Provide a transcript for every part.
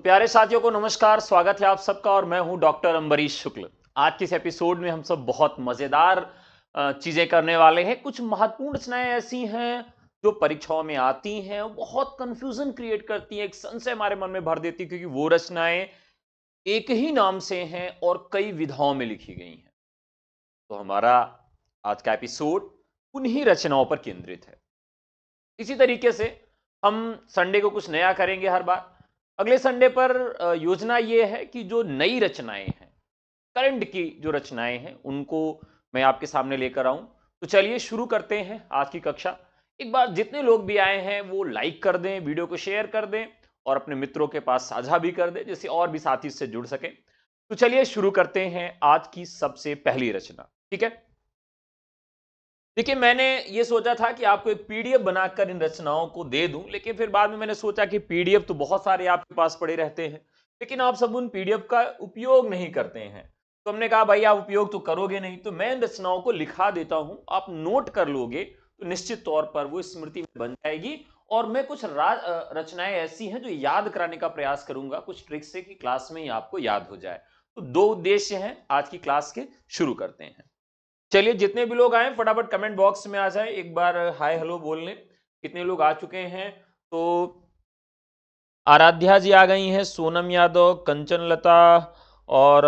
तो प्यारे साथियों को नमस्कार, स्वागत है आप सबका और मैं हूं डॉक्टर अंबरीश शुक्ल। आज के इस एपिसोड में हम सब बहुत मजेदार चीजें करने वाले हैं। कुछ महत्वपूर्ण रचनाएं ऐसी हैं जो परीक्षाओं में आती हैं और बहुत कंफ्यूजन क्रिएट करती हैं, एक संशय हमारे मन में भर देती है, क्योंकि वो रचनाएं एक ही नाम से हैं और कई विधाओं में लिखी गई हैं। तो हमारा आज का एपिसोड उन्हीं रचनाओं पर केंद्रित है। इसी तरीके से हम संडे को कुछ नया करेंगे हर बार। अगले संडे पर योजना यह है कि जो नई रचनाएं हैं, करंट की जो रचनाएं हैं, उनको मैं आपके सामने लेकर आऊं। तो चलिए शुरू करते हैं आज की कक्षा। एक बार जितने लोग भी आए हैं वो लाइक कर दें, वीडियो को शेयर कर दें और अपने मित्रों के पास साझा भी कर दें, जिससे और भी साथी इससे जुड़ सके। तो चलिए शुरू करते हैं आज की सबसे पहली रचना। ठीक है, देखिए मैंने ये सोचा था कि आपको एक पीडीएफ बनाकर इन रचनाओं को दे दूं, लेकिन फिर बाद में मैंने सोचा कि पीडीएफ तो बहुत सारे आपके पास पड़े रहते हैं, लेकिन आप सब उन पीडीएफ का उपयोग नहीं करते हैं। तो हमने कहा भाई आप उपयोग तो करोगे नहीं, तो मैं इन रचनाओं को लिखा देता हूं, आप नोट कर लोगे तो निश्चित तौर पर वो स्मृति में बन जाएगी। और मैं कुछ रचनाएं ऐसी हैं जो याद कराने का प्रयास करूंगा कुछ ट्रिक से, कि क्लास में ही आपको याद हो जाए। तो दो उद्देश्य हैं आज की क्लास के। शुरू करते हैं। चलिए जितने भी लोग आए फटाफट कमेंट बॉक्स में आ जाए, एक बार हाय हेलो बोल लें। कितने लोग आ चुके हैं? तो आराध्या जी आ गई हैं, सोनम यादव, कंचन लता और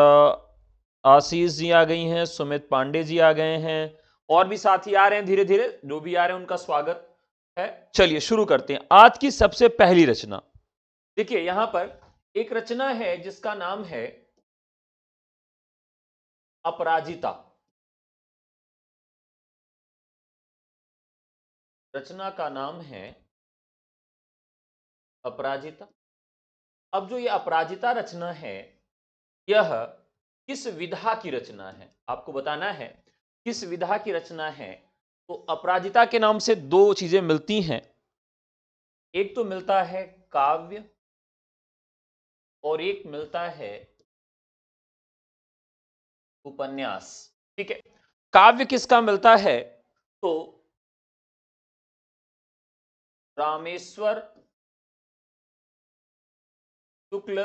आशीष जी आ गई हैं, सुमित पांडे जी आ गए हैं, और भी साथी आ रहे हैं धीरे धीरे। जो भी आ रहे हैं उनका स्वागत है। चलिए शुरू करते हैं आज की सबसे पहली रचना। देखिए यहां पर एक रचना है जिसका नाम है अपराजिता। रचना का नाम है अपराजिता। अब जो ये अपराजिता रचना है, यह किस विधा की रचना है आपको बताना है। किस विधा की रचना है? तो अपराजिता के नाम से दो चीजें मिलती हैं। एक तो मिलता है काव्य और एक मिलता है उपन्यास। ठीक है, काव्य किसका मिलता है? तो रामेश्वर शुक्ल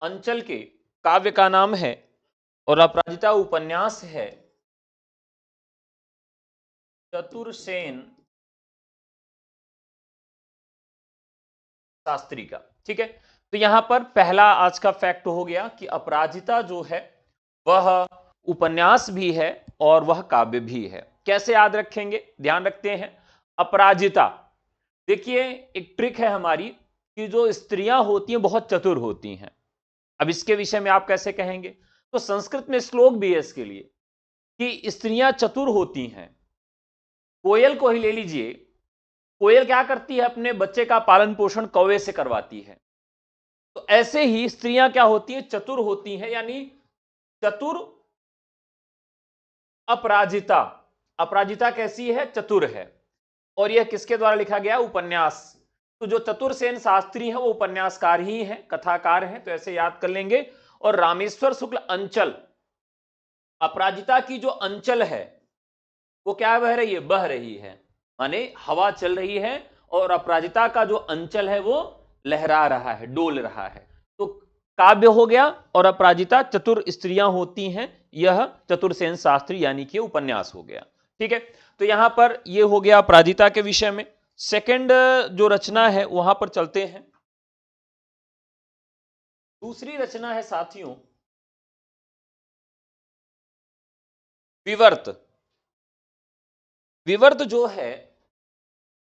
अंचल के काव्य का नाम है, और अपराजिता उपन्यास है चतुरसेन शास्त्री का। ठीक है, तो यहां पर पहला आज का फैक्ट हो गया कि अपराजिता जो है वह उपन्यास भी है और वह काव्य भी है। कैसे याद रखेंगे? ध्यान रखते हैं। अपराजिता, देखिए एक ट्रिक है हमारी कि जो स्त्रियां होती हैं बहुत चतुर होती हैं। अब इसके विषय में आप कैसे कहेंगे? तो संस्कृत में श्लोक भी है इसके लिए कि स्त्रियां चतुर होती हैं। कोयल को ही ले लीजिए। कोयल क्या करती है? अपने बच्चे का पालन पोषण कौवे से करवाती है। तो ऐसे ही स्त्रियां क्या होती हैं? चतुर होती हैं, यानी चतुर अपराजिता। अपराजिता कैसी है? चतुर है। और यह किसके द्वारा लिखा गया? उपन्यास। तो जो चतुरसेन शास्त्री हैं वो उपन्यासकार ही हैं, कथाकार हैं, तो ऐसे याद कर लेंगे। और रामेश्वर शुक्ल अंचल, अपराजिता की जो अंचल है वो क्या बह रही है? बह रही है, माने हवा चल रही है, और अपराजिता का जो अंचल है वो लहरा रहा है, डोल रहा है। तो काव्य हो गया और अपराजिता चतुर स्त्रियां होती हैं, यह चतुरसेन शास्त्री यानी कि उपन्यास हो गया। ठीक है, तो यहां पर यह हो गया अपराजिता के विषय में। सेकंड जो रचना है वहां पर चलते हैं। दूसरी रचना है साथियों विवर्त। विवर्त जो है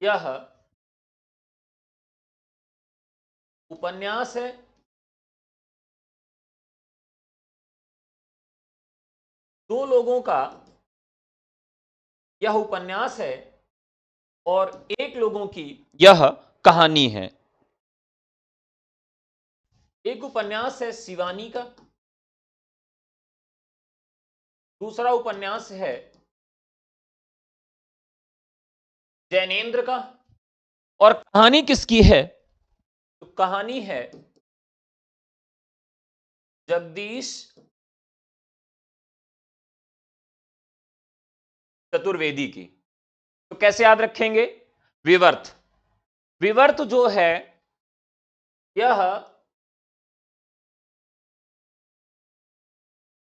यह उपन्यास है दो लोगों का। यह उपन्यास है और एक लोगों की यह कहानी है। एक उपन्यास है शिवानी का, दूसरा उपन्यास है जैनेन्द्र का। और कहानी किसकी है? तो कहानी है जगदीश चतुर्वेदी की। तो कैसे याद रखेंगे? विवर्त, विवर्त जो है यह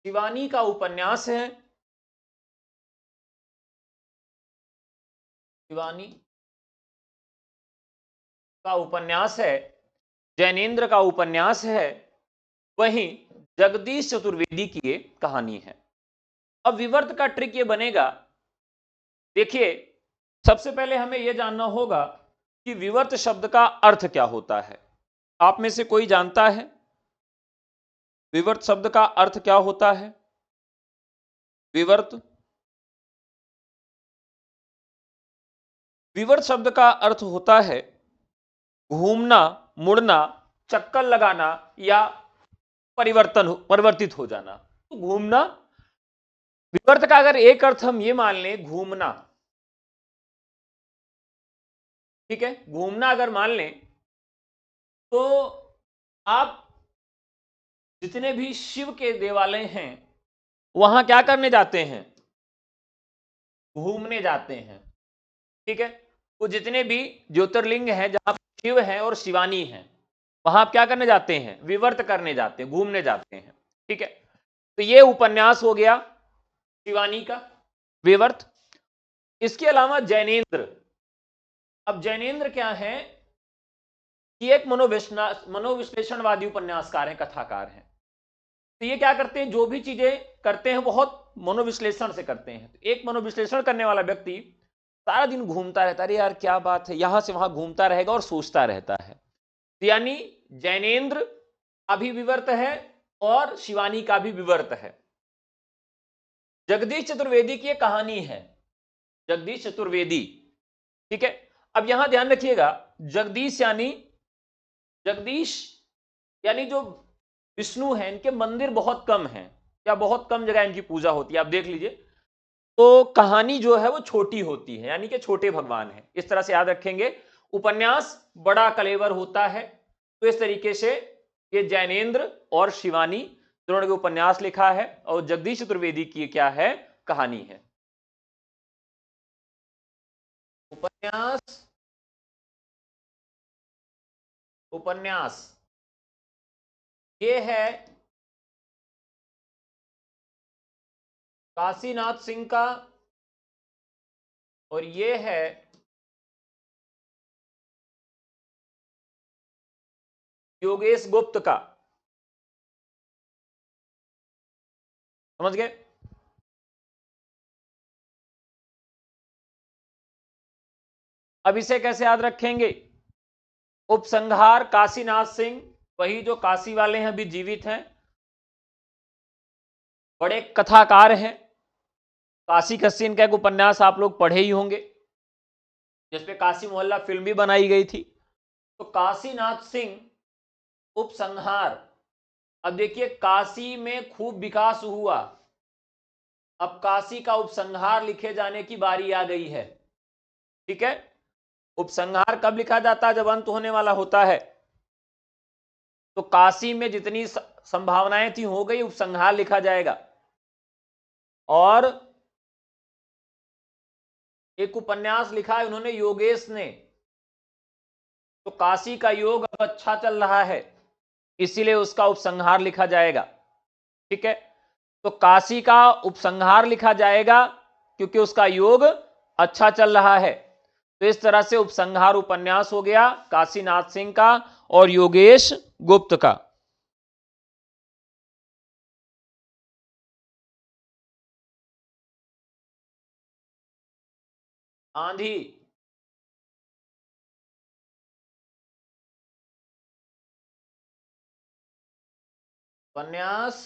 शिवानी का उपन्यास है। शिवानी का उपन्यास है, जैनेन्द्र का उपन्यास है, वहीं जगदीश चतुर्वेदी की ये कहानी है। अब विवर्त का ट्रिक ये बनेगा, देखिए सबसे पहले हमें यह जानना होगा कि विवर्त शब्द का अर्थ क्या होता है। आप में से कोई जानता है विवर्त शब्द का अर्थ क्या होता है? विवर्त विवर्त शब्द का अर्थ होता है घूमना, मुड़ना, चक्कर लगाना या परिवर्तित हो जाना। तो घूमना, विवर्त का अगर एक अर्थ हम ये मान लें घूमना, ठीक है, घूमना अगर मान लें तो आप जितने भी शिव के देवालय हैं वहां क्या करने जाते हैं? घूमने जाते हैं, ठीक है। वो जितने भी ज्योतिर्लिंग हैं जहां शिव है और शिवानी है वहां आप क्या करने जाते हैं? विवर्त करने जाते हैं, घूमने जाते हैं, ठीक है। तो ये उपन्यास हो गया शिवानी का विवर्त। इसके अलावा जैनेन्द्र, अब जैनेन्द्र क्या है कि एक मनोविश्लेषणवादी उपन्यासकार है, कथाकार है। तो ये क्या करते हैं, जो भी चीजें करते हैं बहुत मनोविश्लेषण से करते हैं। तो एक मनोविश्लेषण करने वाला व्यक्ति सारा दिन घूमता रहता है, अरे यार क्या बात है, यहां से वहां घूमता रहेगा और सोचता रहता है। तो यानी जैनेन्द्र का भी विवर्त है और शिवानी का भी विवर्त है। जगदीश चतुर्वेदी की एक कहानी है, जगदीश चतुर्वेदी, ठीक है। अब यहां ध्यान रखिएगा, जगदीश यानी जो विष्णु है इनके मंदिर बहुत कम हैं या बहुत कम जगह इनकी पूजा होती है, आप देख लीजिए। तो कहानी जो है वो छोटी होती है, यानी कि छोटे भगवान है, इस तरह से याद रखेंगे। उपन्यास बड़ा कलेवर होता है। तो इस तरीके से ये जैनेन्द्र और शिवानी दोनों ने उपन्यास लिखा है और जगदीश चतुर्वेदी की क्या है, कहानी है। उपन्यास उपन्यास ये है काशीनाथ सिंह का और ये है योगेश गुप्त का। समझ गए? अब इसे कैसे याद रखेंगे? उपसंहार काशीनाथ सिंह, वही जो काशी वाले हैं अभी जीवित हैं, बड़े कथाकार हैं। काशी कस्सीन का एक उपन्यास आप लोग पढ़े ही होंगे जिसपे काशी मोहल्ला फिल्म भी बनाई गई थी। तो काशीनाथ सिंह उपसंहार। अब देखिए काशी में खूब विकास हुआ, अब काशी का उपसंहार लिखे जाने की बारी आ गई है, ठीक है। उपसंहार कब लिखा जाता है? जब अंत होने वाला होता है। तो काशी में जितनी संभावनाएं थी हो गई, उपसंहार लिखा जाएगा। और एक उपन्यास लिखा है उन्होंने, योगेश ने। तो काशी का योग अब अच्छा चल रहा है, इसीलिए उसका उपसंहार लिखा जाएगा, ठीक है। तो काशी का उपसंहार लिखा जाएगा क्योंकि उसका योग अच्छा चल रहा है। तो इस तरह से उपसंहार उपन्यास हो गया काशीनाथ सिंह का और योगेश गुप्त का। आंधी, उपन्यास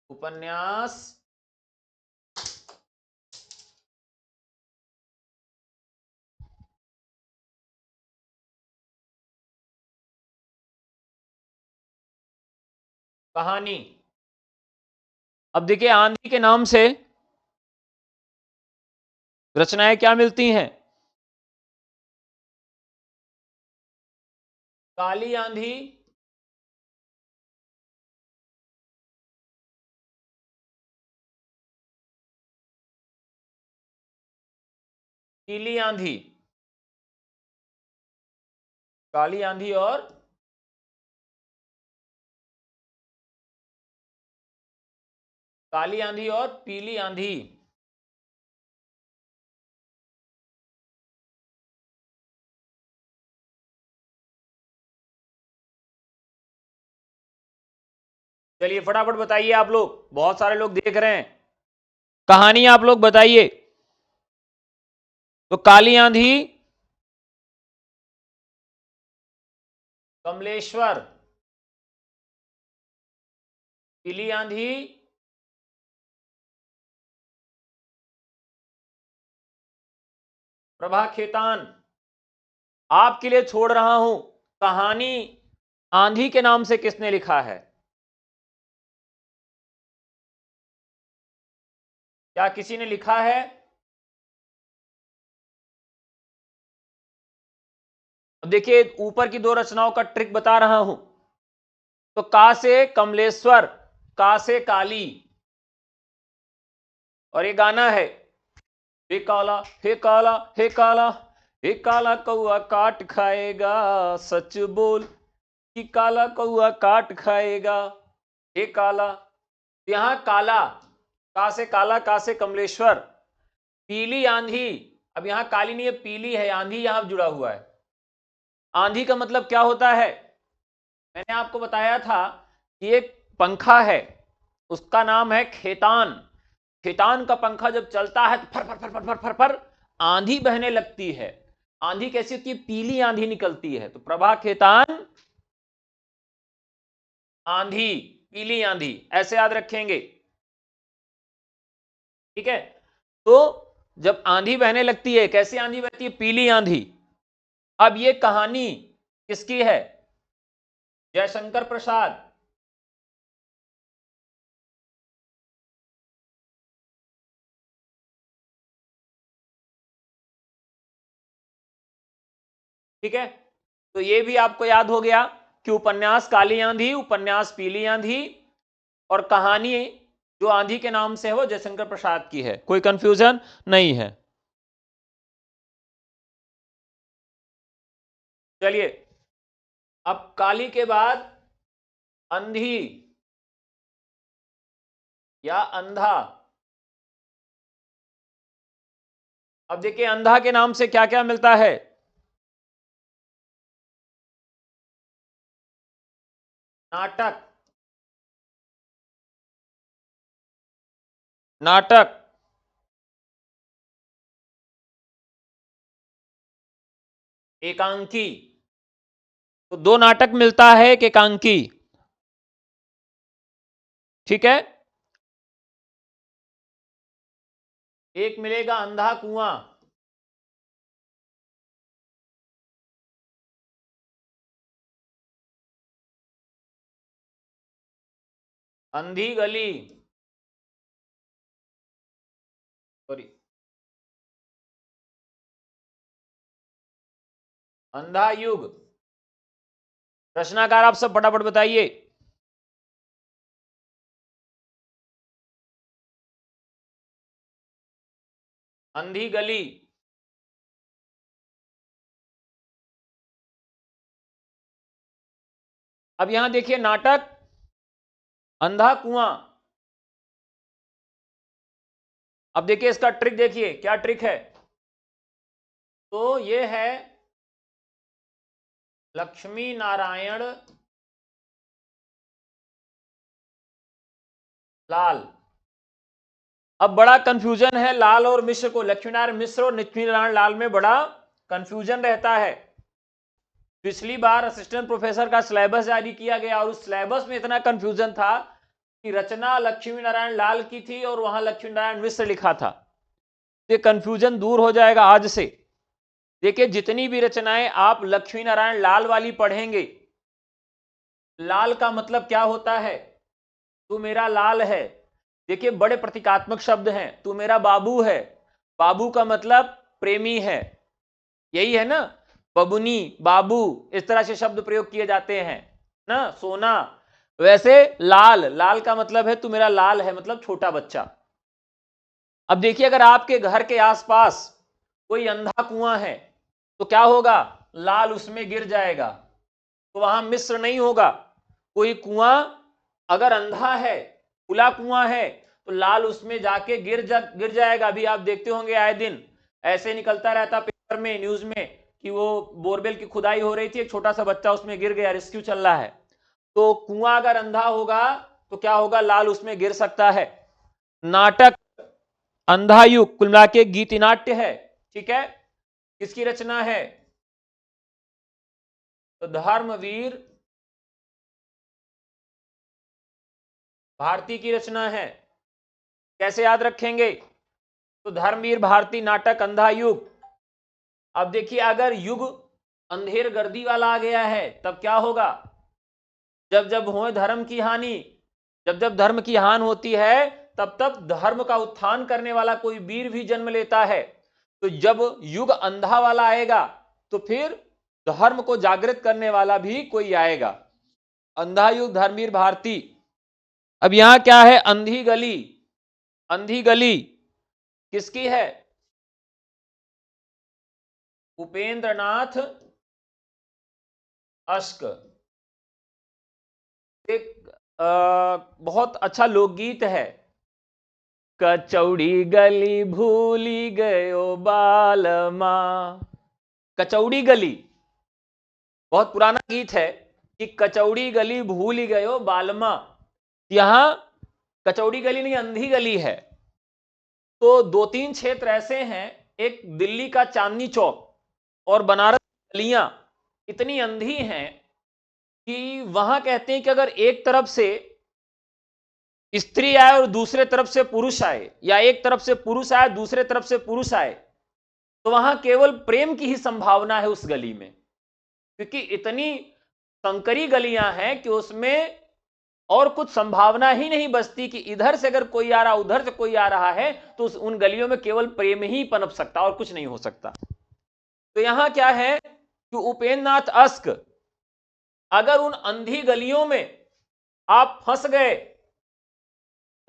उपन्यास कहानी। अब देखिए आंधी के नाम से रचनाएं क्या मिलती हैं? काली आंधी, पीली आंधी, काली आंधी और काली आंधी और पीली आंधी। चलिए फटाफट बताइए, आप लोग, बहुत सारे लोग देख रहे हैं, कहानी आप लोग बताइए। तो काली आंधी कमलेश्वर, पीली आंधी प्रभा खेतान। आपके लिए छोड़ रहा हूं, कहानी आंधी के नाम से किसने लिखा है? क्या किसी ने लिखा है? अब देखिए ऊपर की दो रचनाओं का ट्रिक बता रहा हूं। तो का से कमलेश्वर, का से काली, और ये गाना है, हे काला हे काला हे काला, हे काला कौआ काट खाएगा, सच बोल कि काला कौआ काट खाएगा, हे काला। यहां काला, का से काला, का से कमलेश्वर, पीली आंधी। अब यहां काली नहीं है, पीली है, आंधी यहां जुड़ा हुआ है। आंधी का मतलब क्या होता है? मैंने आपको बताया था कि एक पंखा है, उसका नाम है खेतान। खेतान का पंखा जब चलता है तो फर फर फर फर फर फर फर आंधी बहने लगती है। आंधी कैसी होती है? पीली आंधी निकलती है। तो प्रभा खेतान आंधी, पीली आंधी, ऐसे याद रखेंगे, ठीक है। तो जब आंधी बहने लगती है, कैसी आंधी बहती है? पीली आंधी। अब ये कहानी किसकी है? जयशंकर प्रसाद। ठीक है, तो ये भी आपको याद हो गया कि उपन्यास काली आंधी, उपन्यास पीली आंधी, और कहानी जो आंधी के नाम से है वो जयशंकर प्रसाद की है। कोई कंफ्यूजन नहीं है। चलिए, अब काली के बाद अंधी या अंधा। अब देखिए अंधा के नाम से क्या क्या मिलता है? नाटक, नाटक, एकांकी। तो दो नाटक मिलता है, एक एकांकी, ठीक है। एक मिलेगा अंधा कुआं, अंधी गली, सॉरी, अंधा युग। रचनाकार आप सब फटाफट बताइए। अंधी गली, अब यहां देखिए नाटक अंधा कुआं। अब देखिए इसका ट्रिक, देखिए क्या ट्रिक है। तो ये है लक्ष्मी नारायण लाल। अब बड़ा कंफ्यूजन है लाल और मिश्र को, लक्ष्मी नारायण मिश्र और लक्ष्मी नारायण लाल में बड़ा कंफ्यूजन रहता है। पिछली बार असिस्टेंट प्रोफेसर का सिलेबस जारी किया गया और उस सिलेबस में इतना कंफ्यूजन था कि रचना लक्ष्मी नारायण लाल की थी और वहां लक्ष्मी नारायण मिश्र लिखा था। ये कंफ्यूजन दूर हो जाएगा आज से। देखिए जितनी भी रचनाएं आप लक्ष्मी नारायण लाल वाली पढ़ेंगे, लाल का मतलब क्या होता है? तू मेरा लाल है। देखिए बड़े प्रतीकात्मक शब्द हैं। तू मेरा बाबू है, बाबू का मतलब प्रेमी है, यही है ना, बबुनी, बाबू, इस तरह से शब्द प्रयोग किए जाते हैं ना, सोना। वैसे लाल, लाल का मतलब है तू मेरा लाल है, मतलब छोटा बच्चा। अब देखिए अगर आपके घर के आसपास कोई अंधा कुआं है तो क्या होगा, लाल उसमें गिर जाएगा, तो वहां मिस्र नहीं होगा। कोई कुआं अगर अंधा है, खुला कुआं है, तो लाल उसमें जाके गिर जाएगा। अभी आप देखते होंगे आए दिन ऐसे निकलता रहता पेपर में, न्यूज में, कि वो बोरवेल की खुदाई हो रही थी, एक छोटा सा बच्चा उसमें गिर गया, रेस्क्यू चल रहा है। तो कुआं अगर अंधा होगा तो क्या होगा, लाल उसमें गिर सकता है। नाटक अंधा युग कुल मिला के गीति नाट्य है, ठीक है। किसकी रचना है, तो धर्मवीर भारती की रचना है। कैसे याद रखेंगे, तो धर्मवीर भारती नाटक अंधा युग। अब देखिए अगर युग अंधेर गर्दी वाला आ गया है तब क्या होगा, जब जब हो धर्म की हानि, जब जब धर्म की हानि होती है तब तब धर्म का उत्थान करने वाला कोई वीर भी जन्म लेता है। तो जब युग अंधा वाला आएगा तो फिर धर्म को जागृत करने वाला भी कोई आएगा। अंधा युग धर्मवीर भारती। अब यहां क्या है, अंधी गली। अंधी गली किसकी है, उपेंद्रनाथ अश्क। एक बहुत अच्छा लोकगीत है, कचौड़ी गली भूली गयो बालमा। कचौड़ी गली बहुत पुराना गीत है कि कचौड़ी गली भूली गयो बालमा। यहां कचौड़ी गली नहीं, अंधी गली है। तो दो तीन क्षेत्र ऐसे हैं, एक दिल्ली का चांदनी चौक और बनारस की गलियां इतनी अंधी हैं कि वहां कहते हैं कि अगर एक तरफ से स्त्री आए और दूसरे तरफ से पुरुष आए, या एक तरफ से पुरुष आए दूसरे तरफ से पुरुष आए, तो वहां केवल प्रेम की ही संभावना है उस गली में, क्योंकि इतनी संकरी गलियां हैं कि उसमें और कुछ संभावना ही नहीं बचती कि इधर से अगर कोई आ रहा उधर से कोई आ रहा है, तो उन गलियों में केवल प्रेम ही पनप सकता और कुछ नहीं हो सकता। तो यहां क्या है कि उपेंद्र नाथ अश्क, अगर उन अंधी गलियों में आप फंस गए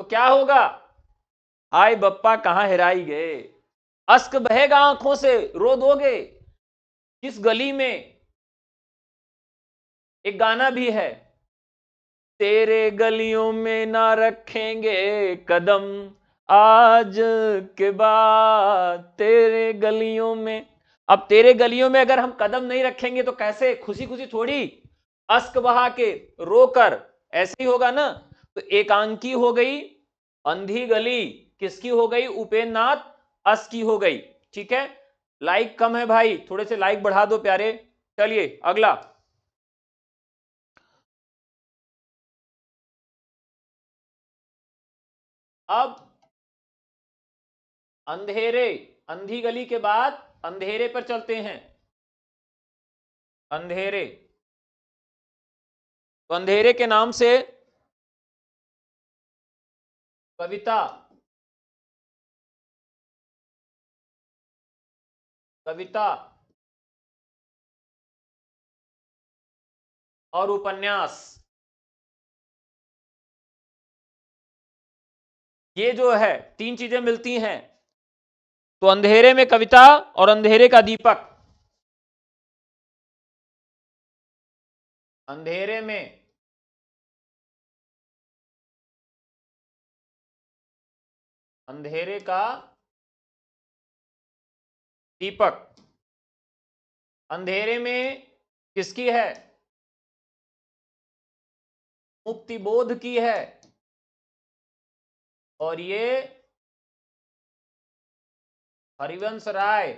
तो क्या होगा, हाय बप्पा कहां हेराई गए, अश्क बहेगा आंखों से, रो दोगे। किस गली में, एक गाना भी है, तेरे गलियों में ना रखेंगे कदम, आज के बाद तेरे गलियों में। अब तेरे गलियों में अगर हम कदम नहीं रखेंगे तो कैसे, खुशी खुशी थोड़ी, अश्क बहा के रोकर, ऐसे ही होगा ना। तो एकांकी हो गई अंधी गली, किसकी हो गई, उपेंद्र नाथ अश्क की हो गई, ठीक है। लाइक कम है भाई, थोड़े से लाइक बढ़ा दो प्यारे। चलिए अगला, अब अंधेरे, अंधी गली के बाद अंधेरे पर चलते हैं। अंधेरे, तो अंधेरे के नाम से कविता, कविता और उपन्यास, ये जो है तीन चीजें मिलती हैं। तो अंधेरे में कविता और अंधेरे का दीपक। अंधेरे में अंधेरे का दीपक। अंधेरे में किसकी है, मुक्ति बोध की है, और ये हरिवंश राय,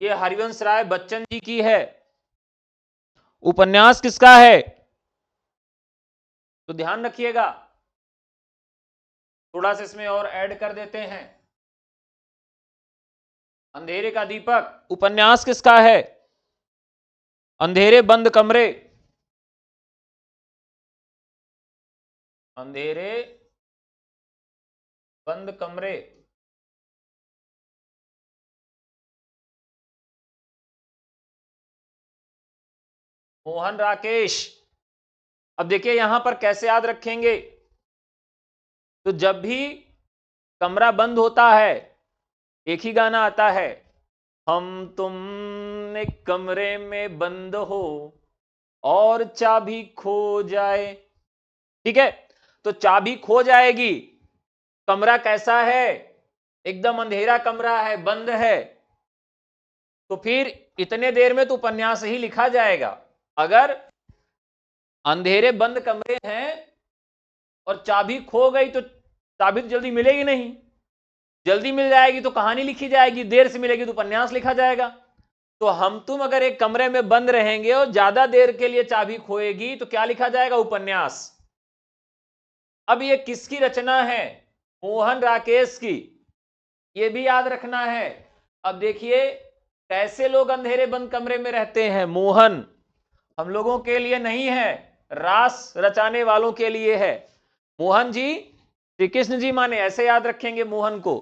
ये हरिवंश राय बच्चन जी की है। उपन्यास किसका है, तो ध्यान रखिएगा, थोड़ा सा इसमें और ऐड कर देते हैं। अंधेरे का दीपक उपन्यास किसका है, अंधेरे बंद कमरे। अंधेरे बंद कमरे, मोहन राकेश। अब देखिए यहां पर कैसे याद रखेंगे, तो जब भी कमरा बंद होता है, एक ही गाना आता है, हम तुम एक कमरे में बंद हो और चाबी खो जाए। ठीक है, तो चाबी खो जाएगी, कमरा कैसा है, एकदम अंधेरा कमरा है, बंद है, तो फिर इतने देर में तो उपन्यास ही लिखा जाएगा। अगर अंधेरे बंद कमरे हैं और चाबी खो गई तो चाबी तो जल्दी मिलेगी नहीं, जल्दी मिल जाएगी तो कहानी लिखी जाएगी, देर से मिलेगी तो उपन्यास लिखा जाएगा। तो हम तुम अगर एक कमरे में बंद रहेंगे और ज्यादा देर के लिए चाबी खोएगी तो क्या लिखा जाएगा, उपन्यास। अब ये किसकी रचना है, मोहन राकेश की, ये भी याद रखना है। अब देखिए कैसे लोग अंधेरे बंद कमरे में रहते हैं, मोहन हम लोगों के लिए नहीं है, रास रचाने वालों के लिए है। मोहन जी श्री कृष्ण जी माने, ऐसे याद रखेंगे मोहन को।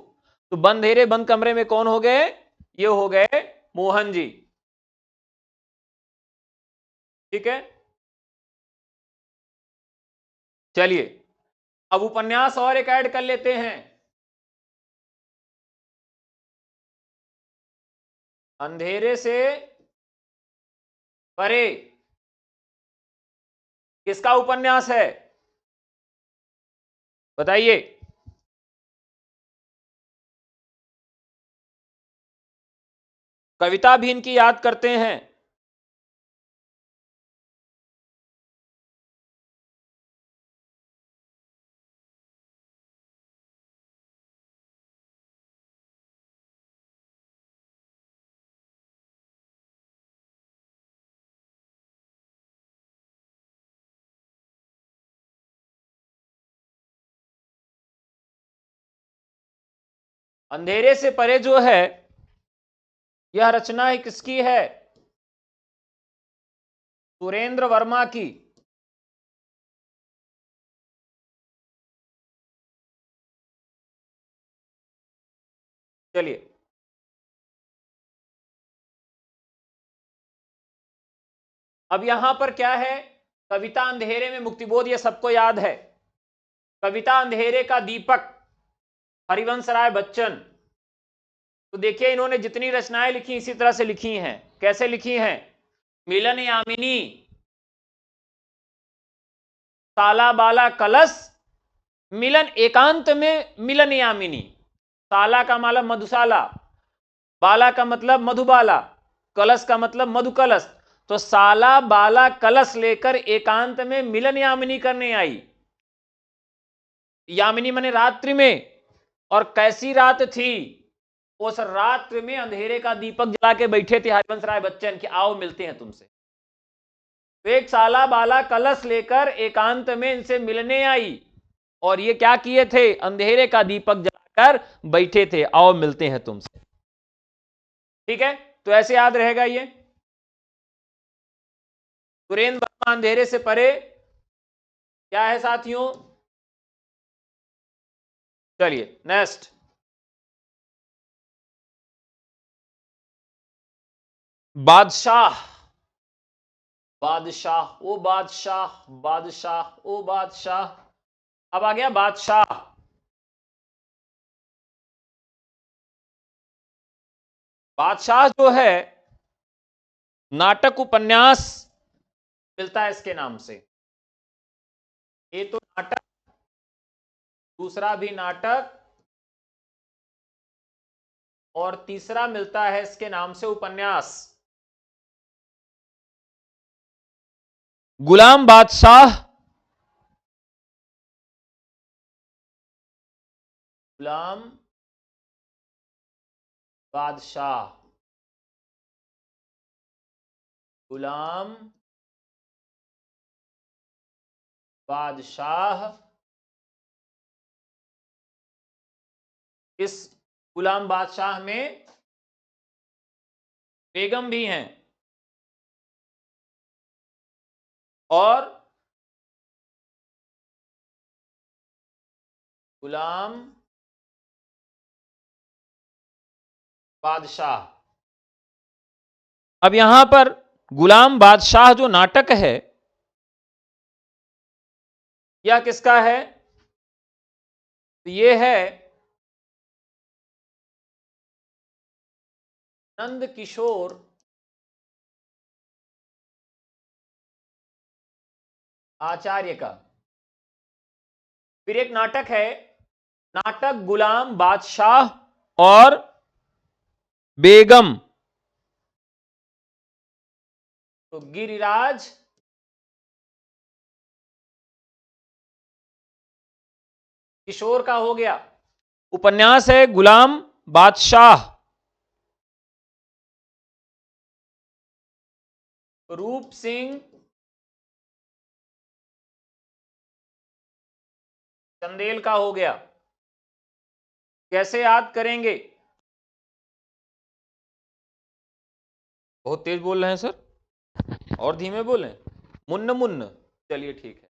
तो बंधेरे बंद कमरे में कौन हो गए, ये हो गए मोहन जी। ठीक है, चलिए अब उपन्यास और एक ऐड कर लेते हैं। अंधेरे से परे किसका उपन्यास है, बताइए। कविता भी इनकी याद करते हैं। अंधेरे से परे जो है यह रचना ही किसकी है, सुरेंद्र वर्मा की। चलिए अब यहां पर क्या है, कविता अंधेरे में मुक्तिबोध, ये सबको याद है। कविता अंधेरे का दीपक हरिवंश राय बच्चन। तो देखिए इन्होंने जितनी रचनाएं लिखी इसी तरह से लिखी हैं। कैसे लिखी हैं, मिलन यामिनी, साला बाला कलश, मिलन एकांत में मिलन यामिनी। साला का मतलब मधुशाला, बाला का मतलब मधुबाला, कलश का मतलब मधुकलश। तो साला बाला कलश लेकर एकांत में मिलन यामिनी करने आई। यामिनी माने रात्रि में, और कैसी रात थी, उस रात्रि में अंधेरे का दीपक जला के बैठे थे हरिवंश राय बच्चन कि आओ मिलते हैं तुमसे। तो एक साला बाला कलश लेकर एकांत में इनसे मिलने आई और ये क्या किए थे, अंधेरे का दीपक जलाकर बैठे थे, आओ मिलते हैं तुमसे। ठीक है, तो ऐसे याद रहेगा ये। सुरेंद्र वर्मा अंधेरे से परे क्या है साथियों। चलिए नेक्स्ट, बादशाह। बादशाह ओ बादशाह, बादशाह ओ बादशाह। अब आ गया बादशाह। बादशाह जो है नाटक उपन्यास मिलता है इसके नाम से। ये तो नाटक, दूसरा भी नाटक, और तीसरा मिलता है इसके नाम से उपन्यास। गुलाम बादशाह, गुलाम बादशाह, गुलाम बादशाह। इस गुलाम बादशाह में बेगम भी हैं और गुलाम बादशाह। अब यहां पर गुलाम बादशाह जो नाटक है यह किसका है, तो ये है नंद किशोर आचार्य का। फिर एक नाटक है, नाटक गुलाम बादशाह और बेगम। तो गिरिराज किशोर का हो गया। उपन्यास है गुलाम बादशाह, रूप सिंह चंदेल का हो गया। कैसे याद करेंगे? बहुत तेज बोल रहे हैं सर, और धीमे बोलें। मुन्न मुन्न, चलिए ठीक है।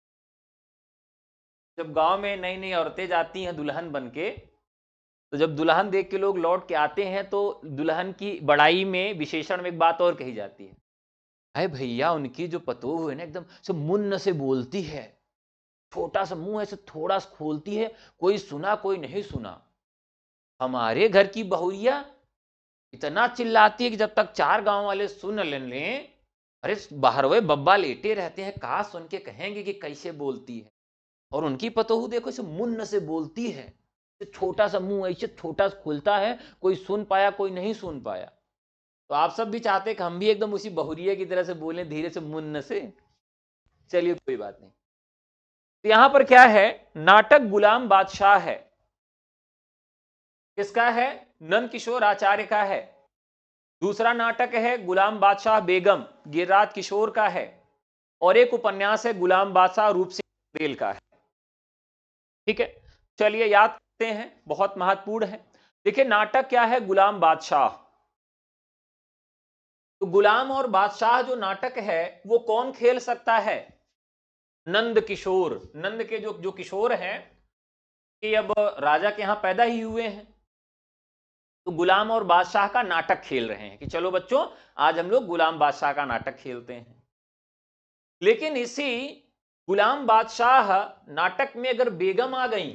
जब गांव में नई नई औरतें जाती हैं दुल्हन बन के, तो जब दुल्हन देख के लोग लौट के आते हैं तो दुल्हन की बड़ाई में विशेषण में एक बात और कही जाती है, अरे भैया उनकी जो पतोह है ना एकदम से मुन्न से बोलती है, छोटा सा मुंह ऐसे थोड़ा सा खोलती है, कोई सुना कोई नहीं सुना। हमारे घर की बहुरिया इतना चिल्लाती है कि जब तक चार गांव वाले सुन लें, अरे बाहरवे बब्बा लेटे रहते हैं, कहा सुन के कहेंगे कि कैसे बोलती है। और उनकी पतोहू देखो इसे मुन्न से बोलती है, छोटा सा मुंह ऐसे छोटा सा खुलता है, कोई सुन पाया कोई नहीं सुन पाया। तो आप सब भी चाहते हैं कि हम भी एकदम उसी बहुरिया की तरह से बोलें, धीरे से मुन्न से। चलिए कोई बात नहीं। तो यहां पर क्या है, नाटक गुलाम बादशाह है, किसका है? नंद किशोर आचार्य का है। दूसरा नाटक है गुलाम बादशाह बेगम, गिरिराज किशोर का है। और एक उपन्यास है गुलाम बादशाह रूप सिंह चंदेल का है। ठीक है, चलिए याद करते हैं, बहुत महत्वपूर्ण है। देखिए नाटक क्या है, गुलाम बादशाह। तो गुलाम और बादशाह जो नाटक है वो कौन खेल सकता है? नंद किशोर। नंद के जो जो किशोर हैं कि अब राजा के यहां पैदा ही हुए हैं, तो गुलाम और बादशाह का नाटक खेल रहे हैं कि चलो बच्चों आज हम लोग गुलाम बादशाह का नाटक खेलते हैं। लेकिन इसी गुलाम बादशाह नाटक में अगर बेगम आ गई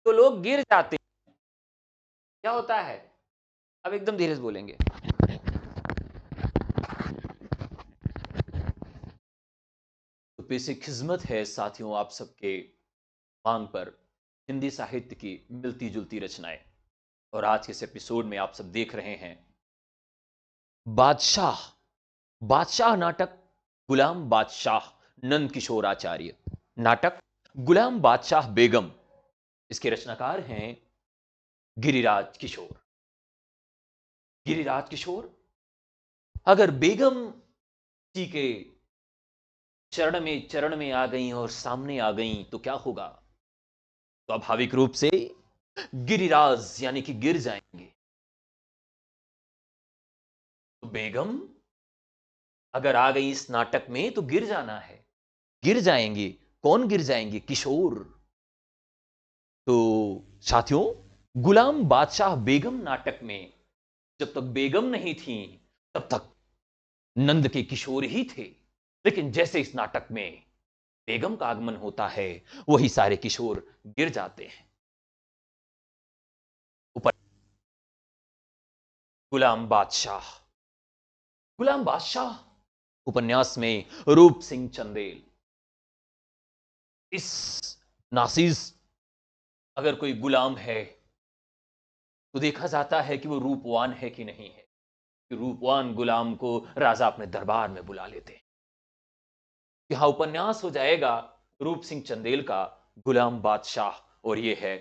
तो लोग गिर जाते हैं। क्या होता है? अब एकदम धीरे से बोलेंगे। तो बेसिक खिदमत है साथियों आप सबके मांग पर हिंदी साहित्य की मिलती जुलती रचनाएं, और आज के इस एपिसोड में आप सब देख रहे हैं बादशाह। बादशाह नाटक गुलाम बादशाह नंद किशोर आचार्य, नाटक गुलाम बादशाह बेगम। इसके रचनाकार हैं गिरिराज किशोर। गिरिराज किशोर अगर बेगम जी के चरण में आ गई और सामने आ गई तो क्या होगा? स्वाभाविक रूप से गिरिराज यानी कि गिर जाएंगे। तो बेगम अगर आ गई इस नाटक में तो गिर जाना है, गिर जाएंगे। कौन गिर जाएंगे? किशोर। तो साथियों गुलाम बादशाह बेगम नाटक में जब तक बेगम नहीं थी तब तक नंद के किशोर ही थे, लेकिन जैसे इस नाटक में बेगम का आगमन होता है वही सारे किशोर गिर जाते हैं। ऊपर गुलाम बादशाह। गुलाम बादशाह उपन्यास में रूप सिंह चंदेल। इस नासिज अगर कोई गुलाम है तो देखा जाता है कि वो रूपवान है कि नहीं है, कि रूपवान गुलाम को राजा अपने दरबार में बुला लेते हैं। यहां उपन्यास हो जाएगा रूप सिंह चंदेल का गुलाम बादशाह, और ये है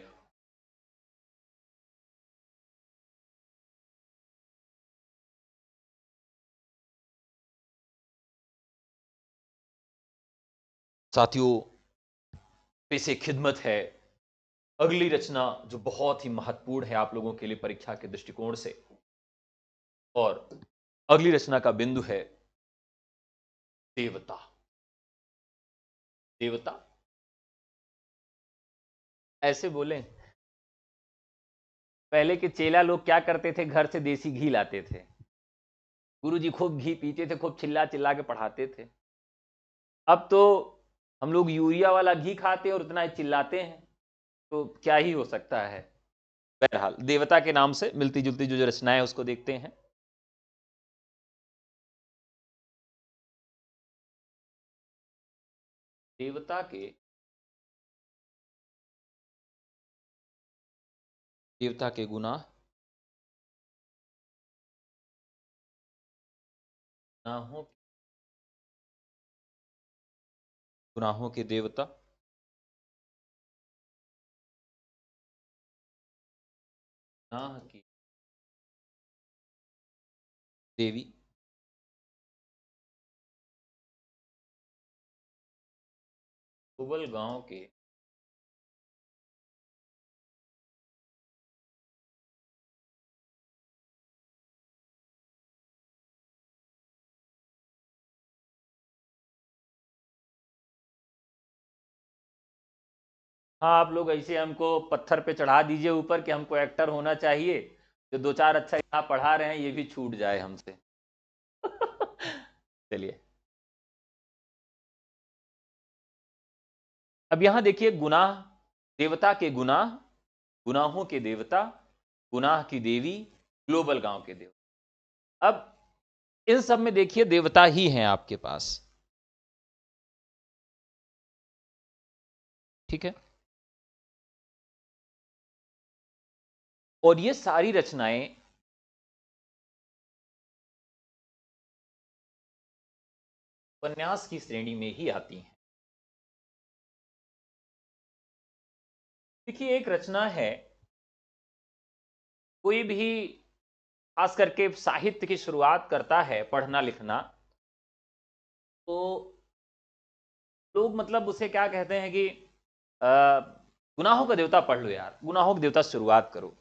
साथियों पेशे खिदमत है। अगली रचना जो बहुत ही महत्वपूर्ण है आप लोगों के लिए परीक्षा के दृष्टिकोण से, और अगली रचना का बिंदु है देवता। देवता ऐसे बोले, पहले के चेला लोग क्या करते थे, घर से देसी घी लाते थे, गुरुजी खूब घी पीते थे, खूब चिल्ला चिल्ला के पढ़ाते थे। अब तो हम लोग यूरिया वाला घी खाते हैं और उतना ही चिल्लाते हैं, तो क्या ही हो सकता है। बहरहाल देवता के नाम से मिलती जुलती जो रचनाएं है उसको देखते हैं। देवता के गुनाह, गुनाहों के देवता, गुनाह की देवी, कुबल गांव के हाँ, आप लोग ऐसे हमको पत्थर पे चढ़ा दीजिए ऊपर कि हमको एक्टर होना चाहिए, जो दो चार अच्छा यहाँ पढ़ा रहे हैं ये भी छूट जाए हमसे। चलिए, अब यहां देखिए गुनाह, देवता के गुनाह, गुनाहों के देवता, गुनाह की देवी, ग्लोबल गांव के देवता। अब इन सब में देखिए देवता ही हैं आपके पास, ठीक है। और ये सारी रचनाएं उपन्यास की श्रेणी में ही आती हैं। देखिए, एक रचना है, कोई भी खास करके साहित्य की शुरुआत करता है पढ़ना लिखना, तो लोग मतलब उसे क्या कहते हैं कि गुनाहों का देवता पढ़ लो यार, गुनाहों के देवता से शुरुआत करो।